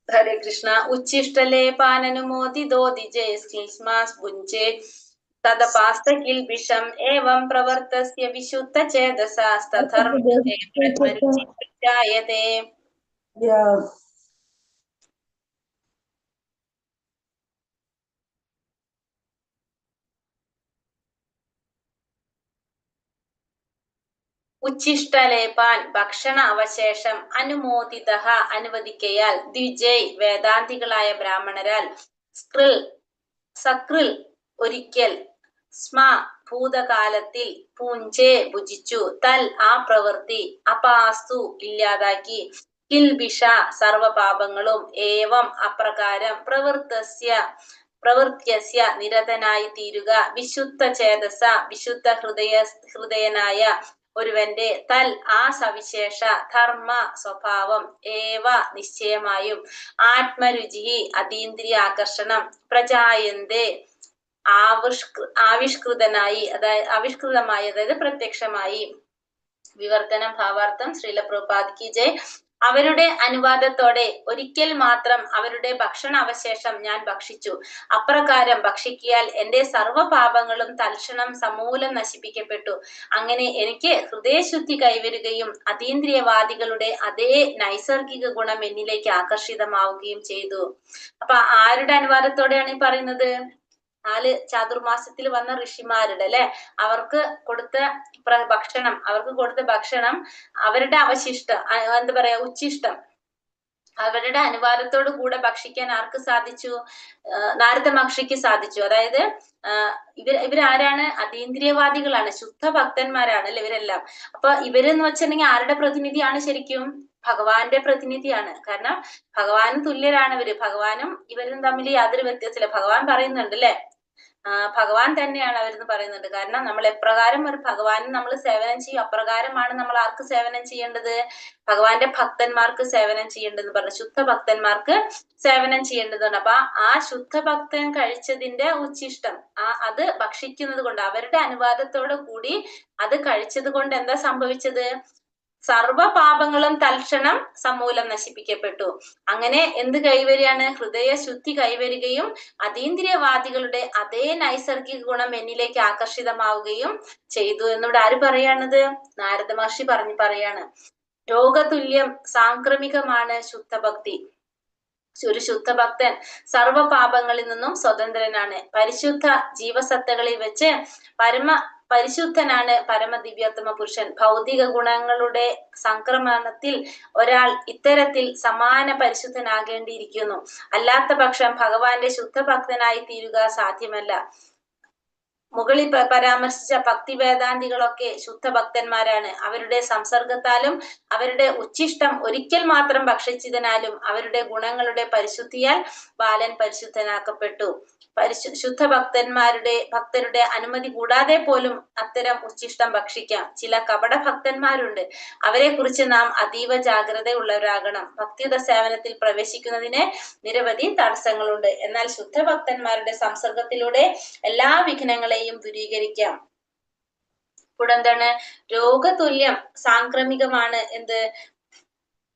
ഹരേ കൃഷ്ണ. ഉച്ഛിഷ്ടലേപാനനുമോദിതോ ദിജൈ സ്ക്ൽസ്മാസ് ഭുഞ്ചേ തദപാസ്തകിൽബിഷം ഏവം പ്രവർത്തസ്യ വിശുദ്ധചേതസാ സധർമ്മ ഏവാത്മരുചി പ്രജായതേ. ഉച്ഛിഷ്ടലേപാൻ ഭക്ഷണ അവശേഷം, അനുമോദിത അനുവദിക്കയാൽ, ദ്വിജയ് വേദാന്തികളായ ബ്രാഹ്മണരാൽ, സ്ക്രിൽ സക്രിൽ ഒരിക്കൽ, സ്മ ഭൂതകാലത്തിൽ, പൂഞ്ചേ ഭുജിച്ചു, തൽ ആ പ്രവൃത്തി, അപാസ്തു ഇല്ലാതാക്കി, കിൽബിഷ സർവപാപങ്ങളും, ഏവം അപ്രകാരം, പ്രവൃത്യസ്യ നിരതനായി തീരുക, വിശുദ്ധ ചേതസ വിശുദ്ധ ഹൃദയനായ ഒരുവന്റെ, തൽ ആ സവിശേഷ, ധർമ്മ സ്വഭാവം, ഏവ നിശ്ചയമായും, ആത്മരുചി അതീന്ദ്രിയ ആകർഷണം, പ്രജായന്തേ ആവിഷ്കൃതമായി, അതായത് പ്രത്യക്ഷമായി. വിവർത്തനം ഭാവാർത്ഥം. ശ്രീല പ്രഭുപാദ് കി ജയ്. അവരുടെ അനുവാദത്തോടെ ഒരിക്കൽ മാത്രം അവരുടെ ഭക്ഷണ അവശേഷം ഞാൻ ഭക്ഷിച്ചു. അപ്രകാരം ഭക്ഷിക്കിയാൽ എന്റെ സർവ്വപാപങ്ങളും തൽക്ഷണം സമൂലം നശിപ്പിക്കപ്പെട്ടു. അങ്ങനെ എനിക്ക് ഹൃദയശുദ്ധി കൈവരുകയും അതീന്ദ്രിയവാദികളുടെ അതേ നൈസർഗിക ഗുണം എന്നിലേക്ക് ആകർഷിതമാവുകയും ചെയ്തു. അപ്പൊ ആരുടെ അനുവാദത്തോടെയാണ് ഈ പറയുന്നത്? 4 ചാതുർമാസത്തിൽ വന്ന ഋഷിമാരുടെ അവർക്ക് കൊടുത്ത ഭക്ഷണം അവരുടെ അവശിഷ്ടം, എന്താ പറയാ, ഉച്ഛിഷ്ടം, അവരുടെ അനുവാദത്തോടു കൂടെ ഭക്ഷിക്കാൻ ആർക്ക് സാധിച്ചു? നാരദ മഹർഷിക്ക് സാധിച്ചു. അതായത് ഇവരാരാണ്? അതീന്ദ്രിയവാദികളാണ്, ശുദ്ധ ഭക്തന്മാരാണ് അല്ലെ ഇവരെല്ലാം. അപ്പൊ ഇവരെന്ന് വെച്ചിട്ടുണ്ടെങ്കിൽ ആരുടെ പ്രതിനിധിയാണ്? ശരിക്കും ഭഗവാന്റെ പ്രതിനിധിയാണ്. കാരണം ഭഗവാനും തുല്യരാണ് ഇവര്. ഭഗവാനും ഇവരും തമ്മിൽ യാതൊരു വ്യത്യാസമില്ല. ഭഗവാൻ പറയുന്നുണ്ട് അല്ലെ, ഭഗവാൻ തന്നെയാണ് അവരെന്ന് പറയുന്നുണ്ട്. കാരണം നമ്മൾ എപ്രകാരം ഒരു ഭഗവാന് നമ്മൾ സേവനം ചെയ്യും, അപ്രകാരമാണ് നമ്മൾ ആർക്ക് സേവനം ചെയ്യേണ്ടത്? ഭഗവാന്റെ ഭക്തന്മാർക്ക് സേവനം ചെയ്യേണ്ടതെന്ന് പറഞ്ഞു, ശുദ്ധ ഭക്തന്മാർക്ക് സേവനം ചെയ്യേണ്ടതുണ്ട്. അപ്പൊ ആ ശുദ്ധ ഭക്തൻ കഴിച്ചതിന്റെ ഉച്ഛിഷ്ടം അത് ഭക്ഷിക്കുന്നത് കൊണ്ട്, അവരുടെ അനുവാദത്തോടു കൂടി അത് കഴിച്ചത് കൊണ്ട് എന്താ സംഭവിച്ചത്? സർവപാപങ്ങളും തൽക്ഷണം സമൂലം നശിപ്പിക്കപ്പെട്ടു. അങ്ങനെ എന്ത് കൈവരികയാണ്? ഹൃദയശുദ്ധി കൈവരികയും അതീന്ദ്രിയവാദികളുടെ അതേ നൈസർഗിക ഗുണം എന്നിലേക്ക് ആകർഷിതമാവുകയും ചെയ്തു എന്നിവിടെ ആര് പറയാണത്? നാരദ മഹർഷി പറയാണ്. രോഗതുല്യം സാംക്രമികമാണ് ശുദ്ധഭക്തി. ഒരു ശുദ്ധഭക്തൻ സർവപാപങ്ങളിൽ നിന്നും സ്വതന്ത്രനാണ്. പരിശുദ്ധ ജീവസത്തകളിൽ വെച്ച് പരിശുദ്ധനാണ് പരമദിവ്യോത്തമ പുരുഷൻ. ഭൗതിക ഗുണങ്ങളുടെ സംക്രമണത്തിൽ ഒരാൾ ഇത്തരത്തിൽ സമാന പരിശുദ്ധനാകേണ്ടിയിരിക്കുന്നു. അല്ലാത്ത പക്ഷം ഭഗവാന്റെ ശുദ്ധഭക്തനായി തീരുക സാധ്യമല്ല. മുകളിൽ പരാമർശിച്ച ഭക്തി വേദാന്തികളൊക്കെ ശുദ്ധ ഭക്തന്മാരാണ്. അവരുടെ സംസർഗത്താലും അവരുടെ ഉച്ഛിഷ്ടം ഒരിക്കൽ മാത്രം ഭക്ഷിച്ചതിനാലും അവരുടെ ഗുണങ്ങളുടെ പരിശുദ്ധിയാൽ ബാലൻ പരിശുദ്ധനാക്കപ്പെട്ടു. ശുദ്ധ ഭക്തരുടെ അനുമതി കൂടാതെ പോലും അത്തരം ഉച്ഛിഷ്ടം ഭക്ഷിക്കാം. ചില കപട ഭക്തന്മാരുണ്ട്. അവരെ കുറിച്ച് നാം അതീവ ജാഗ്രതയുള്ളവരാകണം. ഭക്തിയുത സേവനത്തിൽ പ്രവേശിക്കുന്നതിന് നിരവധി തടസ്സങ്ങളുണ്ട്. എന്നാൽ ശുദ്ധ ഭക്തന്മാരുടെ സംസർഗത്തിലൂടെ എല്ലാ വിഘ്നങ്ങളെയും ദൂരീകരിക്കാം. ഇവിടെ എന്താണ്? രോഗതുല്യം സാംക്രമികമാണ് എന്ത്?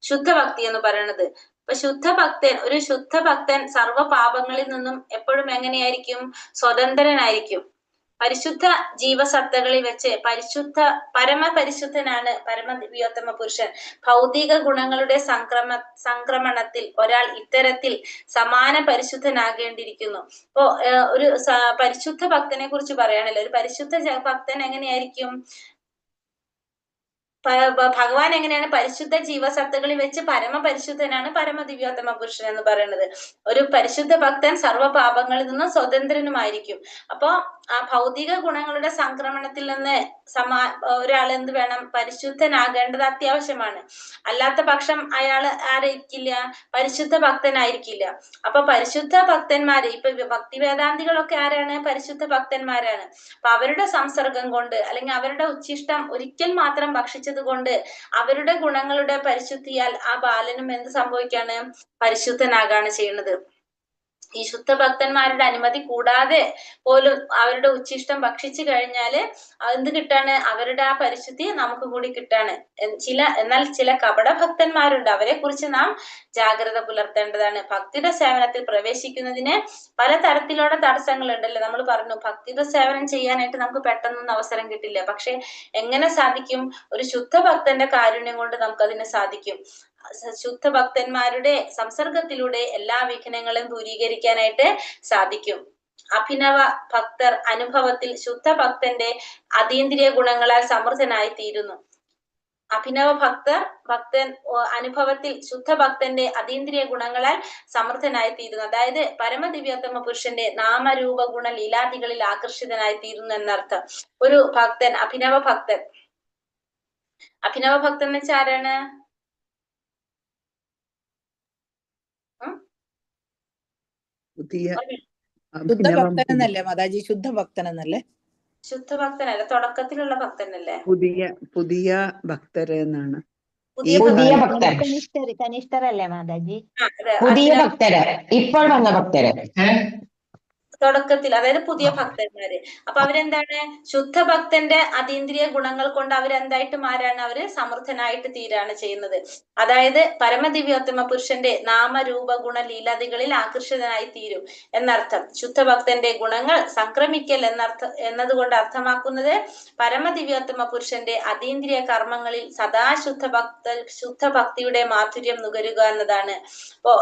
ശുദ്ധഭക്തി എന്ന് പറയുന്നത്. അപ്പൊ ഒരു ശുദ്ധ ഭക്തൻ സർവ്വ പാപങ്ങളിൽ നിന്നും എപ്പോഴും എങ്ങനെയായിരിക്കും? സ്വതന്ത്രനായിരിക്കും. പരിശുദ്ധ ജീവസത്തകളിൽ വെച്ച് പരമപരിശുദ്ധനാണ് പരമദിവ്യോത്തമ പുരുഷൻ. ഭൗതിക ഗുണങ്ങളുടെ സംക്രമണത്തിൽ ഒരാൾ ഇത്തരത്തിൽ സമാന പരിശുദ്ധനാകേണ്ടിയിരിക്കുന്നു. ഇപ്പോ ഒരു പരിശുദ്ധ ഭക്തനെ കുറിച്ച് പറയുകയാണല്ലോ. ഒരു പരിശുദ്ധ ഭക്തൻ എങ്ങനെയായിരിക്കും? ഭഗവാൻ എങ്ങനെയാണ്? പരിശുദ്ധ ജീവസത്തകളിൽ വെച്ച് പരമപരിശുദ്ധനാണ് പരമദിവ്യോത്തമ പുരുഷൻ എന്ന് പറയുന്നത്. ഒരു പരിശുദ്ധ ഭക്തൻ സർവ്വ പാപങ്ങളിൽ നിന്നും സ്വതന്ത്രനുമായിരിക്കും. അപ്പോ ആ ഭൗതിക ഗുണങ്ങളുടെ സംക്രമണത്തിൽ നിന്ന് ഒരാൾ എന്ത് വേണം? പരിശുദ്ധനാകേണ്ടത് അത്യാവശ്യമാണ്. അല്ലാത്ത പക്ഷം അയാൾ ആരായിരിക്കില്ല? പരിശുദ്ധ ഭക്തനായിരിക്കില്ല. അപ്പൊ പരിശുദ്ധ ഭക്തന്മാര്, ഇപ്പൊ ഭക്തി വേദാന്തികളൊക്കെ ആരാണ്? പരിശുദ്ധ ഭക്തന്മാരാണ്. അപ്പൊ അവരുടെ സംസർഗം കൊണ്ട് അല്ലെങ്കിൽ അവരുടെ ഉച്ഛിഷ്ടം ഒരിക്കൽ മാത്രം ഭക്ഷിച്ചത് കൊണ്ട് അവരുടെ ഗുണങ്ങളുടെ പരിശുദ്ധിയാൽ ആ ബാലനും എന്ത് സംഭവിക്കാണ്? പരിശുദ്ധനാകാണ് ചെയ്യുന്നത്. ഈ ശുദ്ധ ഭക്തന്മാരുടെ അനുമതി കൂടാതെ പോലും അവരുടെ ഉച്ഛിഷ്ടം ഭക്ഷിച്ചു കഴിഞ്ഞാല് എന്ത് കിട്ടാണ്? അവരുടെ ആ പരിശുദ്ധി നമുക്ക് കൂടി കിട്ടാണ്. എന്നാൽ ചില കപട ഭക്തന്മാരുണ്ട്. അവരെ കുറിച്ച് നാം ജാഗ്രത പുലർത്തേണ്ടതാണ്. ഭക്തിയുടെ സേവനത്തിൽ പ്രവേശിക്കുന്നതിന് പലതരത്തിലുള്ള തടസ്സങ്ങൾ ഉണ്ടല്ലോ. നമ്മൾ പറഞ്ഞു ഭക്തിയുടെ സേവനം ചെയ്യാനായിട്ട് നമുക്ക് പെട്ടെന്നൊന്നും അവസരം കിട്ടില്ല. പക്ഷെ എങ്ങനെ സാധിക്കും? ഒരു ശുദ്ധ ഭക്തന്റെ കാരുണ്യം കൊണ്ട് നമുക്കതിന് സാധിക്കും. ശുദ്ധ ഭക്തന്മാരുടെ സംസർഗത്തിലൂടെ എല്ലാ വിഘ്നങ്ങളും ദൂരീകരിക്കാനായിട്ട് സാധിക്കും. അഭിനവ ഭക്തർ അനുഭവത്തിൽ ശുദ്ധ ഭക്തന്റെ അതീന്ദ്രിയ ഗുണങ്ങളാൽ സമൃദ്ധനായി തീരുന്നു. അഭിനവ ഭക്തൻ അനുഭവത്തിൽ ശുദ്ധ ഭക്തന്റെ അതീന്ദ്രിയ ഗുണങ്ങളാൽ സമൃദ്ധനായി തീരുന്നു. അതായത് പരമദിവ്യോത്തമ പുരുഷന്റെ നാമരൂപ ഗുണ ലീലാദികളിൽ ആകർഷിതനായി തീരുന്നു എന്നർത്ഥം. ഒരു ഭക്തൻ അഭിനവ ഭക്തൻ എന്ന് വെച്ചാൽ ആരാണ്? ശുദ്ധ ഭക്തൻ എന്നല്ലേ മാതാജി? ശുദ്ധ ഭക്തൻ എന്നല്ലേ? ശുദ്ധ ഭക്തനല്ല, തുടക്കത്തിലുള്ള ഭക്തനല്ലേ? പുതിയ ഭക്തര് എന്നാണ്. കനിഷ്ഠരല്ലേ മാതാജി? പുതിയ ഭക്തര്, ഇപ്പോൾ വന്ന ഭക്തര്, തുടക്കത്തിൽ, അതായത് പുതിയ ഭക്തന്മാര്. അപ്പൊ അവരെന്താണ്? ശുദ്ധ ഭക്തന്റെ അതീന്ദ്രിയ ഗുണങ്ങൾ കൊണ്ട് അവരെന്തായിട്ട് മാറാണ്? അവര് സമൃദ്ധനായിട്ട് തീരാണ് ചെയ്യുന്നത്. അതായത് പരമദിവ്യോത്തമ പുരുഷന്റെ നാമരൂപ ഗുണ ലീലാദികളിൽ ആകർഷിതനായി തീരും എന്നർത്ഥം. ശുദ്ധ ഭക്തന്റെ ഗുണങ്ങൾ സംക്രമിക്കൽ എന്നതുകൊണ്ട് അർത്ഥമാക്കുന്നത് പരമദിവ്യോത്തമ പുരുഷന്റെ അതീന്ദ്രിയ കർമ്മങ്ങളിൽ സദാ ശുദ്ധ ഭക്തിയുടെ മാധുര്യം നുകരുക എന്നതാണ്. അപ്പോ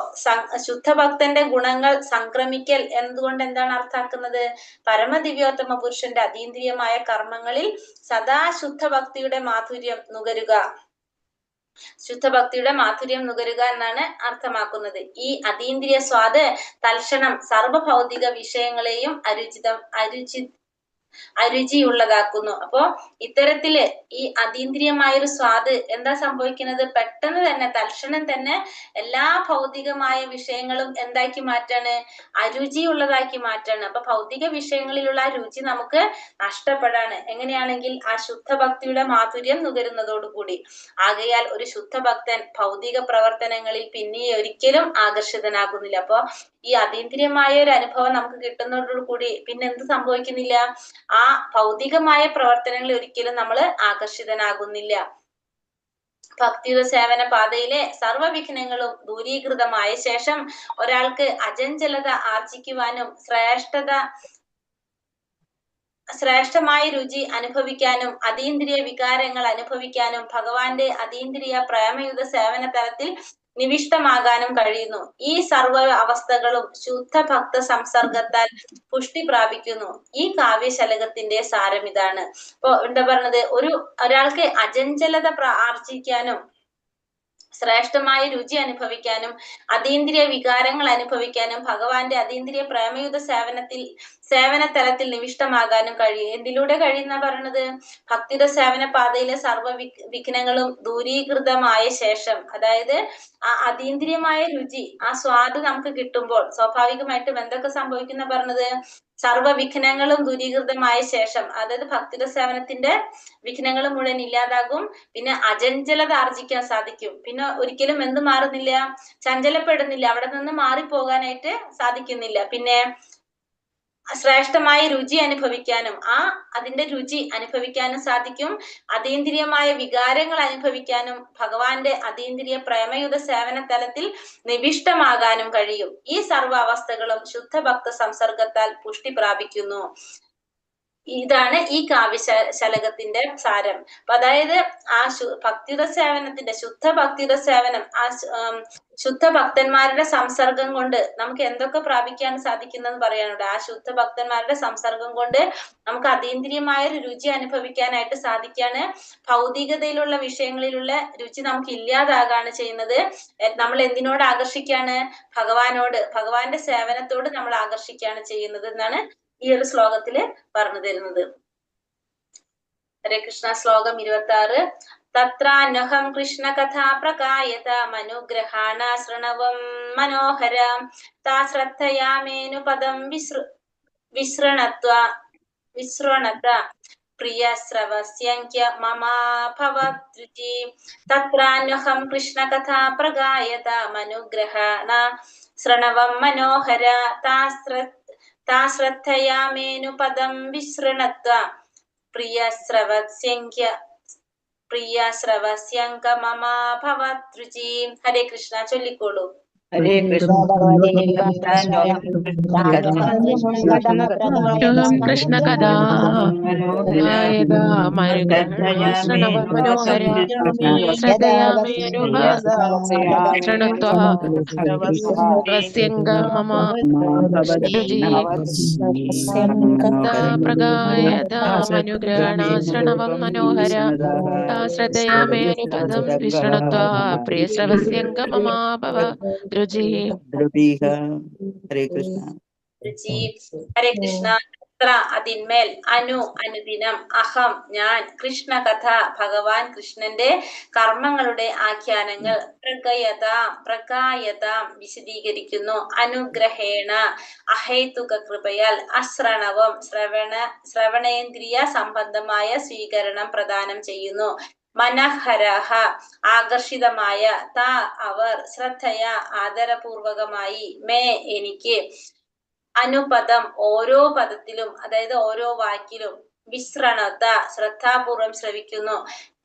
ശുദ്ധ ഭക്തന്റെ ഗുണങ്ങൾ സംക്രമിക്കൽ എന്നതുകൊണ്ട് എന്താണ് അർത്ഥാക്കുന്നത്? പരമദിവ്യോത്തമ പുരുഷന്റെ അതീന്ദ്രിയമായ കർമ്മങ്ങളിൽ സദാ ശുദ്ധഭക്തിയുടെ മാധുര്യം നുകരുക. ശുദ്ധഭക്തിയുടെ മാധുര്യം നുകരുക എന്നാണ് അർത്ഥമാക്കുന്നത്. ഈ അതീന്ദ്രിയ സ്വാദ് തൽക്ഷണം സർവഭൗതിക വിഷയങ്ങളെയും അരുചിയുള്ളതാക്കുന്നു. അപ്പോ ഇത്തരത്തില് ഈ അതീന്ദ്രിയമായൊരു സ്വാദ് എന്താ സംഭവിക്കുന്നത്? പെട്ടെന്ന് തന്നെ തൽക്ഷണം തന്നെ എല്ലാ ഭൗതികമായ വിഷയങ്ങളും എന്താക്കി മാറ്റാണ്? അരുചിയുള്ളതാക്കി മാറ്റാണ്. അപ്പൊ ഭൗതിക വിഷയങ്ങളിലുള്ള ആ രുചി നമുക്ക് നഷ്ടപ്പെടാണ്. എങ്ങനെയാണെങ്കിൽ ആ ശുദ്ധഭക്തിയുടെ മാധുര്യം നുകരുന്നതോടുകൂടി. ആകയാൽ ഒരു ശുദ്ധഭക്തൻ ഭൗതിക പ്രവർത്തനങ്ങളിൽ പിന്നെ ഒരിക്കലും ആകർഷിതനാകുന്നില്ല. അപ്പൊ ഈ അതീന്ദ്രിയമായ ഒരു അനുഭവം നമുക്ക് കിട്ടുന്നതോടുകൂടി പിന്നെ എന്ത് സംഭവിക്കുന്നില്ല? ആ ഭൗതികമായ പ്രവർത്തനങ്ങളിൽ ഒരിക്കലും നമ്മൾ ആകർഷിതനാകുന്നില്ല. ഭക്തിയുടെ സേവന പാതയിലെ സർവ്വവിഘ്നങ്ങളും ദൂരീകൃതമായ ശേഷം ഒരാൾക്ക് അചഞ്ചലത ആർജിക്കുവാനും ശ്രേഷ്ഠമായ രുചി അനുഭവിക്കാനും അതീന്ദ്രിയ വികാരങ്ങൾ അനുഭവിക്കാനും ഭഗവാന്റെ അതീന്ദ്രിയ പ്രേമയുത സേവന തലത്തിൽ നിവിഷ്ടമാകാനും കഴിയുന്നു. ഈ സർവ അവസ്ഥകളും ശുദ്ധ ഭക്ത സംസർഗത്താൽ പുഷ്ടി പ്രാപിക്കുന്നു. ഈ കാവ്യശലകത്തിന്റെ സാരം ഇതാണ്. ഇപ്പൊ എന്താ പറഞ്ഞത്? ഒരാൾക്ക് അചഞ്ചലത ആർജിക്കാനും ശ്രേഷ്ഠമായ രുചി അനുഭവിക്കാനും അതീന്ദ്രിയ വികാരങ്ങൾ അനുഭവിക്കാനും ഭഗവാന്റെ അതീന്ദ്രിയ പ്രേമയുത സേവനത്തിൽ സേവന തലത്തിൽ നിവിഷ്ടമാകാനും കഴിയും. എന്തിലൂടെ കഴിയുന്ന പറയണത്? ഭക്തിയുടെ സേവന പാതയിലെ സർവ്വ വിഘ്നങ്ങളും ദൂരീകൃതമായ ശേഷം, അതായത് ആ അതീന്ദ്രിയമായ രുചി, ആ സ്വാദ് നമുക്ക് കിട്ടുമ്പോൾ സ്വാഭാവികമായിട്ടും എന്തൊക്കെ സംഭവിക്കുന്ന പറഞ്ഞത്? സർവ്വ വിഘ്നങ്ങളും ദൂരീകൃതമായ ശേഷം, അതായത് ഭക്തിയുടെ സേവനത്തിന്റെ വിഘ്നങ്ങൾ മുഴുവൻ ഇല്ലാതാകും. പിന്നെ അചഞ്ചലത ആർജിക്കാൻ സാധിക്കും. പിന്നെ ഒരിക്കലും എന്ത് മാറുന്നില്ല? ചഞ്ചലപ്പെടുന്നില്ല, അവിടെ നിന്ന് മാറിപ്പോകാനായിട്ട് സാധിക്കുന്നില്ല. പിന്നെ ശ്രേഷ്ഠമായ രുചി അനുഭവിക്കാനും, അതിന്റെ രുചി അനുഭവിക്കാനും സാധിക്കും. അതീന്ദ്രിയമായ വികാരങ്ങൾ അനുഭവിക്കാനും ഭഗവാന്റെ അതീന്ദ്രിയ പ്രേമയുത സേവന തലത്തിൽ നിവിഷ്ടമാകാനും കഴിയും. ഈ സർവ്വ അവസ്ഥകളും ശുദ്ധഭക്ത സംസർഗത്താൽ പുഷ്ടി പ്രാപിക്കുന്നു. ഇതാണ് ഈ കാവ്യശലകത്തിന്റെ സാരം. അപ്പൊ അതായത് ആ ഭക്തിയുടെ സേവനത്തിന്റെ, ശുദ്ധ ഭക്തിയുടെ സേവനം, ശുദ്ധ ഭക്തന്മാരുടെ സംസർഗം കൊണ്ട് നമുക്ക് എന്തൊക്കെ പ്രാപിക്കാൻ സാധിക്കുന്നെന്ന് പറയാനുണ്ട്. ആ ശുദ്ധ ഭക്തന്മാരുടെ സംസർഗം കൊണ്ട് നമുക്ക് അതീന്ദ്രിയമായ ഒരു രുചി അനുഭവിക്കാനായിട്ട് സാധിക്കാണ്. ഭൗതികതയിലുള്ള വിഷയങ്ങളിലുള്ള രുചി നമുക്ക് ഇല്ലാതാകാണ് ചെയ്യുന്നത്. നമ്മൾ എന്തിനോട് ആകർഷിക്കാണ്? ഭഗവാനോട്, ഭഗവാന്റെ സേവനത്തോട് നമ്മൾ ആകർഷിക്കാണ് ചെയ്യുന്നത് എന്നാണ് ഈ ഒരു ശ്ലോകത്തില് പറഞ്ഞു തരുന്നത്. ഹരേ കൃഷ്ണ. ശ്ലോകം 26. തത്രാന്വഹം കൃഷ്ണ കഥാ പ്രകായത മനുഗ്രഹാണ ശൃണവം മനോഹര താശ്രദ്ധയാമേനു പദം വിസൃണത പ്രിയ ശ്രവസ്യങ്ക്യ മമാ ഭവദ്രുചി. തത്രാന്വഹം കൃഷ്ണ കഥാ പ്രകായത മനുഗ്രഹാണ ശൃണവം മനോഹര താശ്രദ്ധയാമേനു പദം വിസൃണത്വ പ്രിയ ശ്രവസ്യങ്ക മമാ ഭവദ്രുചി. ഹരേ കൃഷ്ണ. ചൊല്ലിക്കോളൂ. ഹരേ കൃഷ്ണ. കൃഷ്ണ കഥാ ശ്രണവം മനോഹര ശ്രദ്ധയാമേനുപദം വിശൃണുത്വാ പ്രിയശ്രവസ്യങ്ക മമാ ഭവ ദ്രുചി. ഹരേ കൃഷ്ണ. ഹരേ കൃഷ്ണ. അതിന്മേൽ അനുദിനം അഹം ഞാൻ കൃഷ്ണ കഥ ഭഗവാൻ കൃഷ്ണന്റെ കർമ്മങ്ങളുടെ ആഖ്യാനങ്ങൾ പ്രകായതാം വിശദീകരിക്കുന്നു. അനുഗ്രഹേണ അഹേതുക കൃപയാൽ അശ്രണവം ശ്രവണേന്ദ്രിയ സംബന്ധമായ സ്വീകരണം പ്രദാനം ചെയ്യുന്നു. മനഹരഹ ആകർഷിതമായ അവർ ശ്രദ്ധയ ആദരപൂർവകമായി മേ എനിക്ക് അനുപദം ഓരോ പദത്തിലും, അതായത് ഓരോ വാക്കിലും വിശ്രണത ശ്രദ്ധാപൂർവം ശ്രവിക്കുന്നു.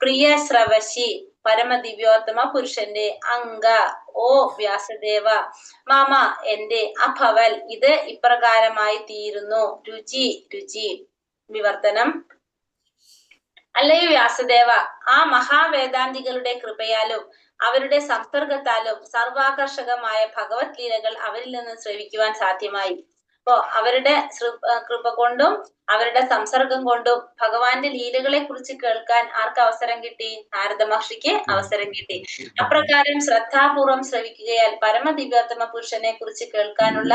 പ്രിയ ശ്രവശി പരമദിവ്യോത്തമ പുരുഷന്റെ അംഗ ഓ വ്യാസദേവ മമ എന്റെ അഭവൽ ഇത് ഇപ്രകാരമായി തീരുന്നു. രുചി വിവർത്തനം. അല്ലയോ വ്യാസദേവ, ആ മഹാവേദാന്തികളുടെ കൃപയാലും അവരുടെ സംസർഗത്താലും സർവാകർഷകമായ ഭഗവത് ലീലകൾ അവരിൽ നിന്ന് ശ്രവിക്കുവാൻ സാധ്യമായി. അപ്പോ അവരുടെ കൃപ കൊണ്ടും അവരുടെ സംസർഗം കൊണ്ടും ഭഗവാന്റെ ലീലകളെ കുറിച്ച് കേൾക്കാൻ ആർക്ക് അവസരം കിട്ടി? നാരദ മഹർഷിക്ക് അവസരം കിട്ടി. അപ്രകാരം ശ്രദ്ധാപൂർവം ശ്രവിക്കുകയാൽ പരമദിവ്യോത്തമ പുരുഷനെ കുറിച്ച് കേൾക്കാനുള്ള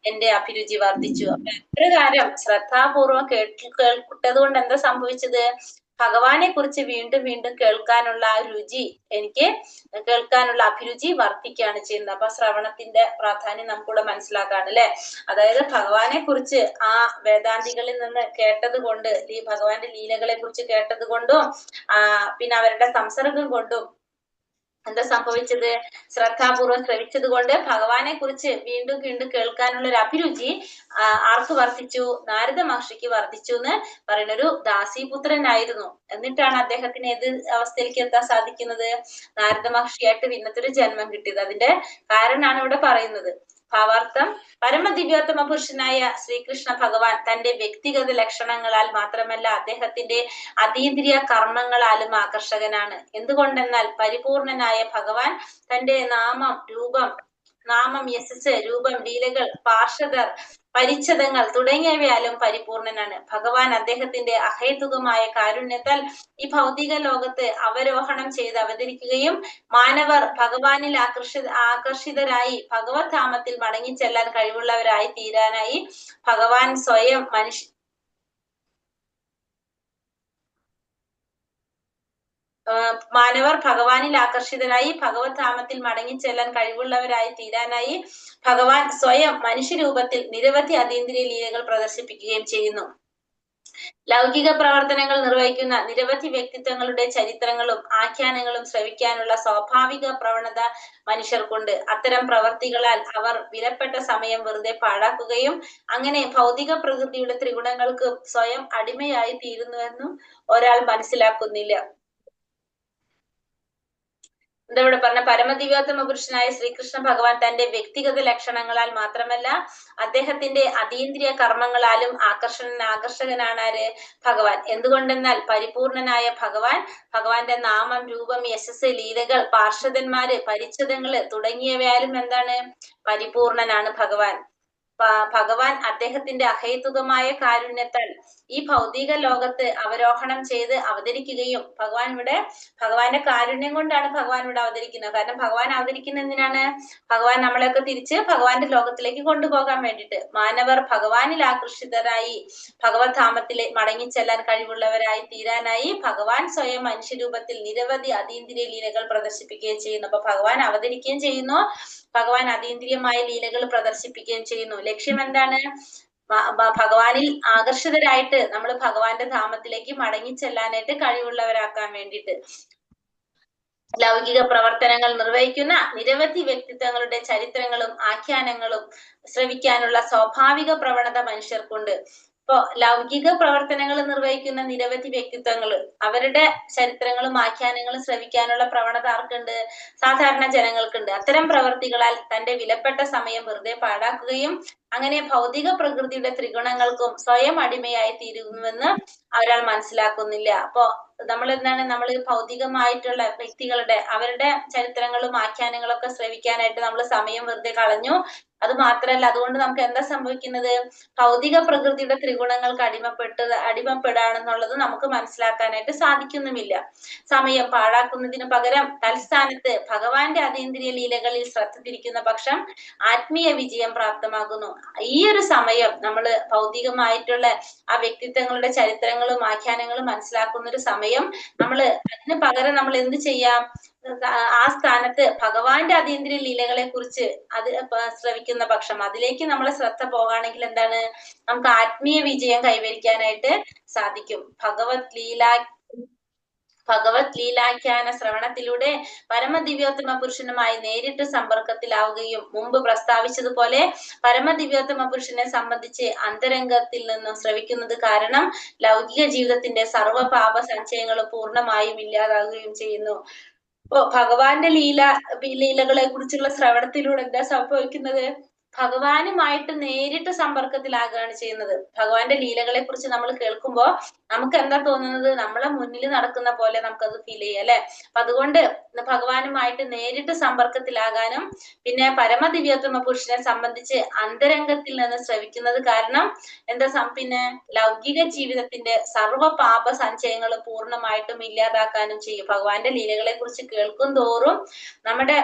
എന്റെ അഭിരുചി വർദ്ധിച്ചു. അപ്പൊ ഇപ്രകാരം ശ്രദ്ധാപൂർവം കേട്ടത് കൊണ്ട് എന്താ സംഭവിച്ചത്? ഭഗവാനെ കുറിച്ച് വീണ്ടും വീണ്ടും കേൾക്കാനുള്ള ആ രുചി, എനിക്ക് കേൾക്കാനുള്ള അഭിരുചി വർദ്ധിക്കുകയാണ് ചെയ്യുന്നത്. അപ്പൊ ശ്രവണത്തിന്റെ പ്രാധാന്യം നമുക്കിവിടെ മനസ്സിലാക്കാണ് അല്ലെ. അതായത് ഭഗവാനെ കുറിച്ച് ആ വേദാന്തികളിൽ നിന്ന് കേട്ടത് കൊണ്ട്, ഈ ഭഗവാന്റെ ലീലകളെ കുറിച്ച് കേട്ടത് കൊണ്ടും പിന്നെ അവരുടെ സംസർഗം കൊണ്ടും എന്താ സംഭവിച്ചത്? ശ്രദ്ധാപൂർവം ശ്രവിച്ചത് കൊണ്ട് ഭഗവാനെ കുറിച്ച് വീണ്ടും വീണ്ടും കേൾക്കാനുള്ള ഒരു അഭിരുചി ആർക്ക് വർദ്ധിച്ചു? നാരദ മഹർഷിക്ക് വർദ്ധിച്ചു എന്ന് പറയുന്നൊരു ദാസീപുത്രനായിരുന്നു. എന്നിട്ടാണ് അദ്ദേഹത്തിന് ഏത് അവസ്ഥയിലേക്ക് എത്താൻ സാധിക്കുന്നത്? നാരദ മഹർഷിയായിട്ട് ഇന്നത്തെ ഒരു ജന്മം കിട്ടിയത്. അതിന്റെ കാരണമാണ് ഇവിടെ പറയുന്നത്. ഭാവാർത്ഥം: പരമദിവ്യോത്തമ പുരുഷനായ ശ്രീകൃഷ്ണ ഭഗവാൻ തന്റെ വ്യക്തിഗത ലക്ഷണങ്ങളാൽ മാത്രമല്ല അദ്ദേഹത്തിന്റെ അതീന്ദ്രിയ കർമ്മങ്ങളാലും ആകർഷകനാണ്. എന്തുകൊണ്ടെന്നാൽ പരിപൂർണനായ ഭഗവാൻ തന്റെ നാമം, യശസ്, രൂപം, ലീലകൾ, പാർഷദർ, പരിച്ഛദങ്ങൾ തുടങ്ങിയവയാലും പരിപൂർണനാണ്. ഭഗവാൻ അദ്ദേഹത്തിന്റെ അഹേതുകമായ കാരുണ്യത്താൽ ഈ ഭൗതിക ലോകത്ത് അവരോഹണം ചെയ്ത് അവതരിക്കുകയും മാനവർ ഭഗവാനിൽ ആകർഷിതരായി ഭഗവത് ധാമത്തിൽ മടങ്ങിച്ചെല്ലാൻ കഴിവുള്ളവരായി തീരാനായി ഭഗവാൻ സ്വയം മാനവർ ഭഗവാനിൽ ആകർഷിതരായി ഭഗവത് ധാമത്തിൽ മടങ്ങിച്ചെല്ലാൻ കഴിവുള്ളവരായി തീരാനായി ഭഗവാൻ സ്വയം മനുഷ്യരൂപത്തിൽ നിരവധി അതീന്ദ്രിയ ലീലകൾ പ്രദർശിപ്പിക്കുകയും ചെയ്യുന്നു. ലൗകിക പ്രവർത്തനങ്ങൾ നിർവഹിക്കുന്ന നിരവധി വ്യക്തിത്വങ്ങളുടെ ചരിത്രങ്ങളും ആഖ്യാനങ്ങളും ശ്രവിക്കാനുള്ള സ്വാഭാവിക പ്രവണത മനുഷ്യർക്കുണ്ട്. അത്തരം പ്രവർത്തികളാൽ അവർ വിലപ്പെട്ട സമയം വെറുതെ പാഴാക്കുകയും അങ്ങനെ ഭൗതിക പ്രകൃതിയുടെ ത്രിഗുണങ്ങൾക്ക് സ്വയം അടിമയായി തീരുന്നുവെന്നും ഒരാൾ മനസ്സിലാക്കുന്നില്ല. ഇവിടെ പറഞ്ഞ പരമദിവ്യോത്തമ പുരുഷനായ ശ്രീകൃഷ്ണ ഭഗവാൻ തന്റെ വ്യക്തിഗത ലക്ഷണങ്ങളാൽ മാത്രമല്ല അദ്ദേഹത്തിന്റെ അതീന്ദ്രിയ കർമ്മങ്ങളാലും ആകർഷകനാണ് ആര്? ഭഗവാൻ. എന്തുകൊണ്ടെന്നാൽ പരിപൂർണനായ ഭഗവാന്റെ നാമം, രൂപം, യശസ്, ലീലകൾ, പാർഷദന്മാര്, പരിച്ഛദങ്ങള് തുടങ്ങിയവയാലും എന്താണ്? പരിപൂർണനാണ് ഭഗവാൻ. ഭഗവാൻ അദ്ദേഹത്തിന്റെ അഹേതുകമായ കാരുണ്യത്താൽ ഈ ഭൗതിക ലോകത്ത് അവരോഹണം ചെയ്ത് അവതരിക്കുകയും ഭഗവാന്റെ കാരുണ്യം കൊണ്ടാണ് ഭഗവാൻ ഇവിടെ അവതരിക്കുന്നത്. കാരണം ഭഗവാൻ അവതരിക്കുന്ന എന്തിനാണ്? ഭഗവാൻ നമ്മളെയൊക്കെ തിരിച്ച് ഭഗവാന്റെ ലോകത്തിലേക്ക് കൊണ്ടുപോകാൻ വേണ്ടിയിട്ട്. മാനവർ ഭഗവാനിൽ ആകർഷിതരായി ഭഗവത് ധാമത്തിലെ മടങ്ങിച്ചെല്ലാൻ കഴിവുള്ളവരായി തീരാനായി ഭഗവാൻ സ്വയം മനുഷ്യരൂപത്തിൽ നിരവധി അതീന്ദ്രിയ ലീലകൾ പ്രദർശിപ്പിക്കുകയും ചെയ്യുന്നു. അപ്പൊ ഭഗവാൻ അവതരിക്കുകയും ചെയ്യുന്നു, ഭഗവാൻ അതീന്ദ്രിയമായ ലീലകൾ പ്രദർശിപ്പിക്കുകയും ചെയ്യുന്നു. ലക്ഷ്യം എന്താണ്? ഭഗവാനിൽ ആകർഷിതരായിട്ട് നമ്മൾ ഭഗവാന്റെ ധാമത്തിലേക്ക് മടങ്ങിച്ചെല്ലാനായിട്ട് കഴിവുള്ളവരാക്കാൻ വേണ്ടിയിട്ട് ലൗകിക പ്രവർത്തനങ്ങൾ നിർവഹിക്കുന്ന നിരവധി വ്യക്തിത്വങ്ങളുടെ ചരിത്രങ്ങളും ആഖ്യാനങ്ങളും ശ്രവിക്കാനുള്ള സ്വാഭാവിക പ്രവണത മനുഷ്യർക്കുണ്ട്. ഇപ്പോ ലൗകിക പ്രവർത്തനങ്ങൾ നിർവഹിക്കുന്ന നിരവധി വ്യക്തിത്വങ്ങൾ അവരുടെ ചരിത്രങ്ങളും ആഖ്യാനങ്ങളും ശ്രവിക്കാനുള്ള പ്രവണത ആർക്കുണ്ട്? സാധാരണ ജനങ്ങൾക്കുണ്ട്. അത്തരം പ്രവർത്തികളാൽ തന്റെ വിലപ്പെട്ട സമയം വെറുതെ പാഴാക്കുകയും അങ്ങനെ ഭൗതിക പ്രകൃതിയുടെ ത്രിഗുണങ്ങൾക്കും സ്വയം അടിമയായി തീരുന്നുവെന്ന് ഒരാൾ മനസ്സിലാക്കുന്നില്ല. അപ്പോ നമ്മൾ ഭൗതികമായിട്ടുള്ള വ്യക്തികളുടെ അവരുടെ ചരിത്രങ്ങളും ആഖ്യാനങ്ങളും ഒക്കെ ശ്രവിക്കാനായിട്ട് നമ്മൾ സമയം വെറുതെ കളഞ്ഞു. അത് മാത്രല്ല, അതുകൊണ്ട് നമുക്ക് എന്താ സംഭവിക്കുന്നത്? ഭൗതിക പ്രകൃതിയുടെ ത്രിഗുണങ്ങൾക്ക് അടിമപ്പെടാണെന്നുള്ളത് നമുക്ക് മനസ്സിലാക്കാനായിട്ട് സാധിക്കുന്നുമില്ല. സമയം പാഴാക്കുന്നതിന് പകരം തൽസ്ഥാനത്ത് ഭഗവാന്റെ അതീന്ദ്രിയ ലീലകളിൽ ശ്രദ്ധ തിരിക്കുന്ന പക്ഷം ആത്മീയ വിജയം പ്രാപ്തമാകുന്നു. ഈ ഒരു സമയം നമ്മൾ ഭൗതികമായിട്ടുള്ള ആ വ്യക്തിത്വങ്ങളുടെ ചരിത്രങ്ങളും ആഖ്യാനങ്ങളും മനസ്സിലാക്കുന്ന ഒരു സമയം അതിന് പകരം നമ്മൾ എന്ത് ചെയ്യാം? ആ സ്ഥാനത്ത് ഭഗവാന്റെ അതീന്ദ്രിയ ലീലകളെ കുറിച്ച് ശ്രവിക്കുന്ന പക്ഷം അതിലേക്ക് നമ്മളെ ശ്രദ്ധ പോകാണെങ്കിൽ എന്താണ്? നമുക്ക് ആത്മീയ വിജയം കൈവരിക്കാനായിട്ട് സാധിക്കും. ഭഗവത് ലീലാഖ്യാന ശ്രവണത്തിലൂടെ പരമദിവ്യോത്തമ പുരുഷനുമായി നേരിട്ട് സമ്പർക്കത്തിലാവുകയും മുമ്പ് പ്രസ്താവിച്ചതുപോലെ പരമദിവ്യോത്തമ പുരുഷനെ സംബന്ധിച്ച് അന്തരംഗത്തിൽ നിന്നും ശ്രവിക്കുന്നത് കാരണം ലൗകിക ജീവിതത്തിന്റെ സർവ്വ പാപ സഞ്ചയങ്ങളും പൂർണ്ണമായും ഇല്ലാതാകുകയും ചെയ്യുന്നു. ഇപ്പൊ ഭഗവാന്റെ ലീലകളെ കുറിച്ചുള്ള ശ്രവണത്തിലൂടെ എന്താ സംഭവിക്കുന്നത്? ഭഗവാനുമായിട്ട് നേരിട്ട് സമ്പർക്കത്തിലാകുകയാണ് ചെയ്യുന്നത്. ഭഗവാന്റെ ലീലകളെ കുറിച്ച് നമ്മൾ കേൾക്കുമ്പോൾ നമുക്ക് എന്താ തോന്നുന്നത്? നമ്മളെ മുന്നിൽ നടക്കുന്ന പോലെ നമുക്കത് ഫീൽ ചെയ്യാം, അല്ലെ? അപ്പൊ അതുകൊണ്ട് ഭഗവാനുമായിട്ട് നേരിട്ട് സമ്പർക്കത്തിലാകാനും പിന്നെ പരമദിവ്യോത്തമ പുരുഷനെ സംബന്ധിച്ച് അന്തരംഗത്തിൽ നിന്ന് ശ്രവിക്കുന്നത് കാരണം പിന്നെ ലൗകിക ജീവിതത്തിന്റെ സർവ്വ പാപ സഞ്ചയങ്ങൾ പൂർണ്ണമായിട്ടും ഇല്ലാതാക്കാനും ചെയ്യും. ഭഗവാന്റെ ലീലകളെ കുറിച്ച് കേൾക്കും തോറും നമ്മുടെ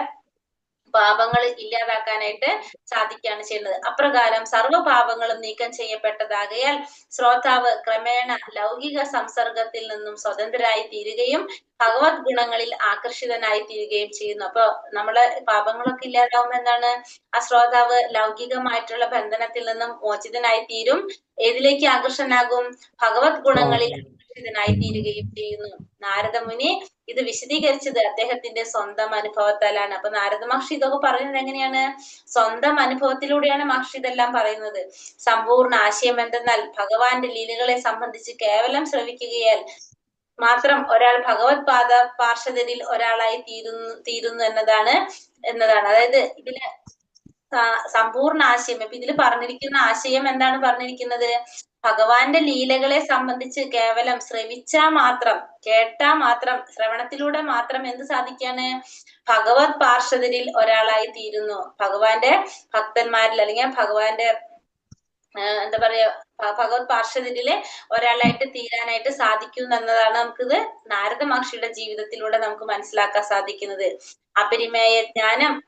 പാപങ്ങൾ ഇല്ലാതാക്കാനായിട്ട് സാധിക്കുകയാണ് ചെയ്യുന്നത്. അപ്രകാരം സർവ്വ പാപങ്ങളും നീക്കം ചെയ്യപ്പെട്ടതാകയാൽ ശ്രോതാവ് ക്രമേണ ലൗകിക സംസർഗത്തിൽ നിന്നും സ്വതന്ത്രരായി തീരുകയും ഭഗവത് ഗുണങ്ങളിൽ ആകർഷിതനായി തീരുകയും ചെയ്യുന്നു. അപ്പൊ നമ്മളെ പാപങ്ങളൊക്കെ ഇല്ലാതാവുമ്പോൾ എന്താണ്? ആ ശ്രോതാവ് ലൗകികമായിട്ടുള്ള ബന്ധനത്തിൽ നിന്നും മോചിതനായി തീരും. ഏതിലേക്ക് ആകർഷനാകും? ഭഗവത് ഗുണങ്ങളിൽ ആകർഷിതനായി തീരുകയും ചെയ്യുന്നു. നാരദ മുനി ഇത് വിശദീകരിച്ചത് അദ്ദേഹത്തിന്റെ സ്വന്തം അനുഭവത്താലാണ്. അപ്പൊ നാരദ മഹർഷി ഇതൊക്കെ പറയുന്നത് എങ്ങനെയാണ്? സ്വന്തം അനുഭവത്തിലൂടെയാണ് മഹർഷി ഇതെല്ലാം പറയുന്നത്. സമ്പൂർണ്ണ ആശയം എന്തെന്നാൽ ഭഗവാന്റെ ലീലകളെ സംബന്ധിച്ച് കേവലം ശ്രവിക്കുകയാൽ മാത്രം ഒരാൾ ഭഗവത് പാർഷദരിൽ ഒരാളായി തീരുന്നു എന്നതാണ്. അതായത് ഇതില് സമ്പൂർണ്ണ ആശയം, ഇപ്പൊ ഇതിൽ പറഞ്ഞിരിക്കുന്ന ആശയം എന്താണ് പറഞ്ഞിരിക്കുന്നത്? ഭഗവാന്റെ ലീലകളെ സംബന്ധിച്ച് കേവലം ശ്രവിച്ചാ മാത്രം, കേട്ടാ മാത്രം, ശ്രവണത്തിലൂടെ മാത്രം എന്ത് സാധിക്കാണ്? ഭഗവത് പാർഷദരിൽ ഒരാളായി തീരുന്നു. ഭഗവാന്റെ ഭക്തന്മാരിൽ അല്ലെങ്കിൽ ഭഗവാന്റെ എന്താ പറയാ ഭഗവത് പാർഷദിലെ ഒരാളായിട്ട് തീരാനായിട്ട് സാധിക്കും എന്നതാണ് നമുക്കിത് നാരദ മഹർഷിയുടെ ജീവിതത്തിലൂടെ നമുക്ക് മനസ്സിലാക്കാൻ സാധിക്കുന്നത്. അപരിമേയ ജ്ഞാനം,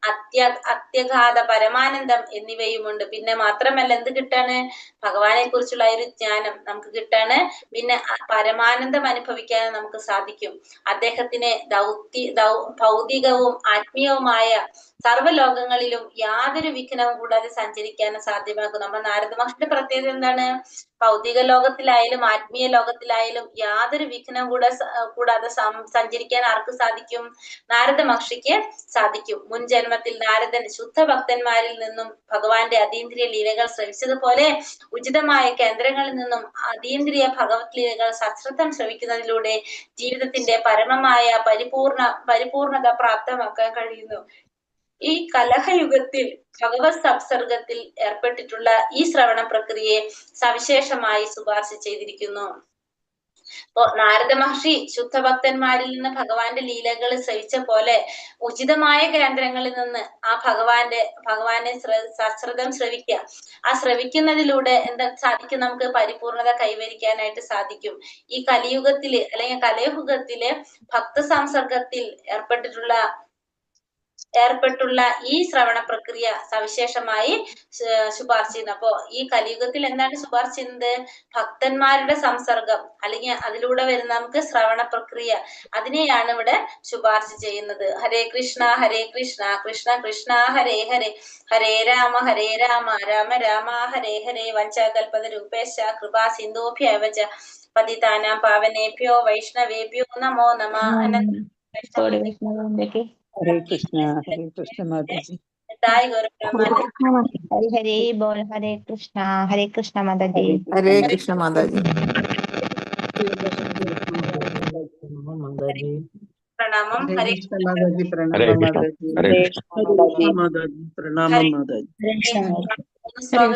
അത്യഗാധ പരമാനന്ദം എന്നിവയുമുണ്ട്. പിന്നെ മാത്രമല്ല എന്ത് കിട്ടാണ്? ഭഗവാനെ കുറിച്ചുള്ള ഒരു ജ്ഞാനം നമുക്ക് കിട്ടാണ്. പിന്നെ പരമാനന്ദം അനുഭവിക്കാൻ നമുക്ക് സാധിക്കും. അദ്ദേഹത്തിന് ഭൗതികവും ആത്മീയവുമായ സർവ്വലോകങ്ങളിലും യാതൊരു വിഘ്നവും കൂടാതെ സഞ്ചരിക്കാനും സാധ്യമാക്കും. നമ്മൾ നാരദ മഹർഷിയുടെ പ്രത്യേകത എന്താണ്? ഭൗതിക ലോകത്തിലായാലും ആത്മീയ ലോകത്തിലായാലും യാതൊരു വിഘ്നം കൂടാതെ സഞ്ചരിക്കാൻ ആർക്ക് സാധിക്കും? നാരദ മഹർഷിക്ക് സാധിക്കും. മുൻ ജന്മത്തിൽ നാരദൻ ശുദ്ധ ഭക്തന്മാരിൽ നിന്നും ഭഗവാന്റെ അതീന്ദ്രിയ ലീലകൾ ശ്രവിച്ചതുപോലെ ഉചിതമായ കേന്ദ്രങ്ങളിൽ നിന്നും അതീന്ദ്രിയ ഭഗവത് ലീലകൾ സശ്രദ്ധം ശ്രവിക്കുന്നതിലൂടെ ജീവിതത്തിന്റെ പരമമായ പരിപൂർണത പ്രാപ്തമാക്കാൻ കഴിയുന്നു. ഈ കലഹയുഗത്തിൽ ഭഗവത് സംസർഗത്തിൽ ഏർപ്പെട്ടിട്ടുള്ള ഈ ശ്രവണ പ്രക്രിയയെ സവിശേഷമായി ശുപാർശ ചെയ്തിരിക്കുന്നു. അപ്പോ നാരദ മഹർഷി ശുദ്ധഭക്തന്മാരിൽ നിന്ന് ഭഗവാന്റെ ലീലകൾ ശ്രവിച്ച പോലെ ഉചിതമായ കേന്ദ്രങ്ങളിൽ നിന്ന് ആ ഭഗവാനെ സശ്രദ്ധം ശ്രവിക്കുക. ആ ശ്രവിക്കുന്നതിലൂടെ എന്താ സാധിക്കും? നമുക്ക് പരിപൂർണത കൈവരിക്കാനായിട്ട് സാധിക്കും. ഈ കലിയുഗത്തില് അല്ലെങ്കിൽ കലയുഗത്തില് ഭക്ത സംസർഗത്തിൽ ഏർപ്പെട്ടുള്ള ഈ ശ്രവണ പ്രക്രിയ സവിശേഷമായി ശുപാർശ ചെയ്യുന്നു. അപ്പോ ഈ കലിയുഗത്തിൽ എന്താണ് ശുപാർശ ചെയ്യുന്നത്? ഭക്തന്മാരുടെ സംസർഗം അല്ലെങ്കിൽ അതിലൂടെ വരുന്ന നമുക്ക് ശ്രവണ പ്രക്രിയ, അതിനെയാണ് ഇവിടെ ശുപാർശ ചെയ്യുന്നത്. ഹരേ കൃഷ്ണ കൃഷ്ണ കൃഷ്ണ ഹരേ ഹരേ, ഹരേ രാമ രാമ രാമ ഹരേ ഹരേ, വഞ്ചകൽപത രൂപേശ കൃപാ സിന്ധൂഭ്യവ ച പതിതാനാം പാവനേഭ്യോ വൈഷ്ണവേഭ്യോ നമോ നമഃ. ഹരേ കൃഷ്ണ മാതാജി. ഹരി ഹരി ബോൾ. ഹരേ കൃഷ്ണ മാതാജി. ഹരേ കൃഷ്ണ മാതാജി. പ്രണാമം. ഹരേ കൃഷ്ണ മാതാജി. പ്രണാമം മാതാജി. ഹരേ കൃഷ്ണ മാതാജി. പ്രണാമം മാതാജി. ശ്ലോകം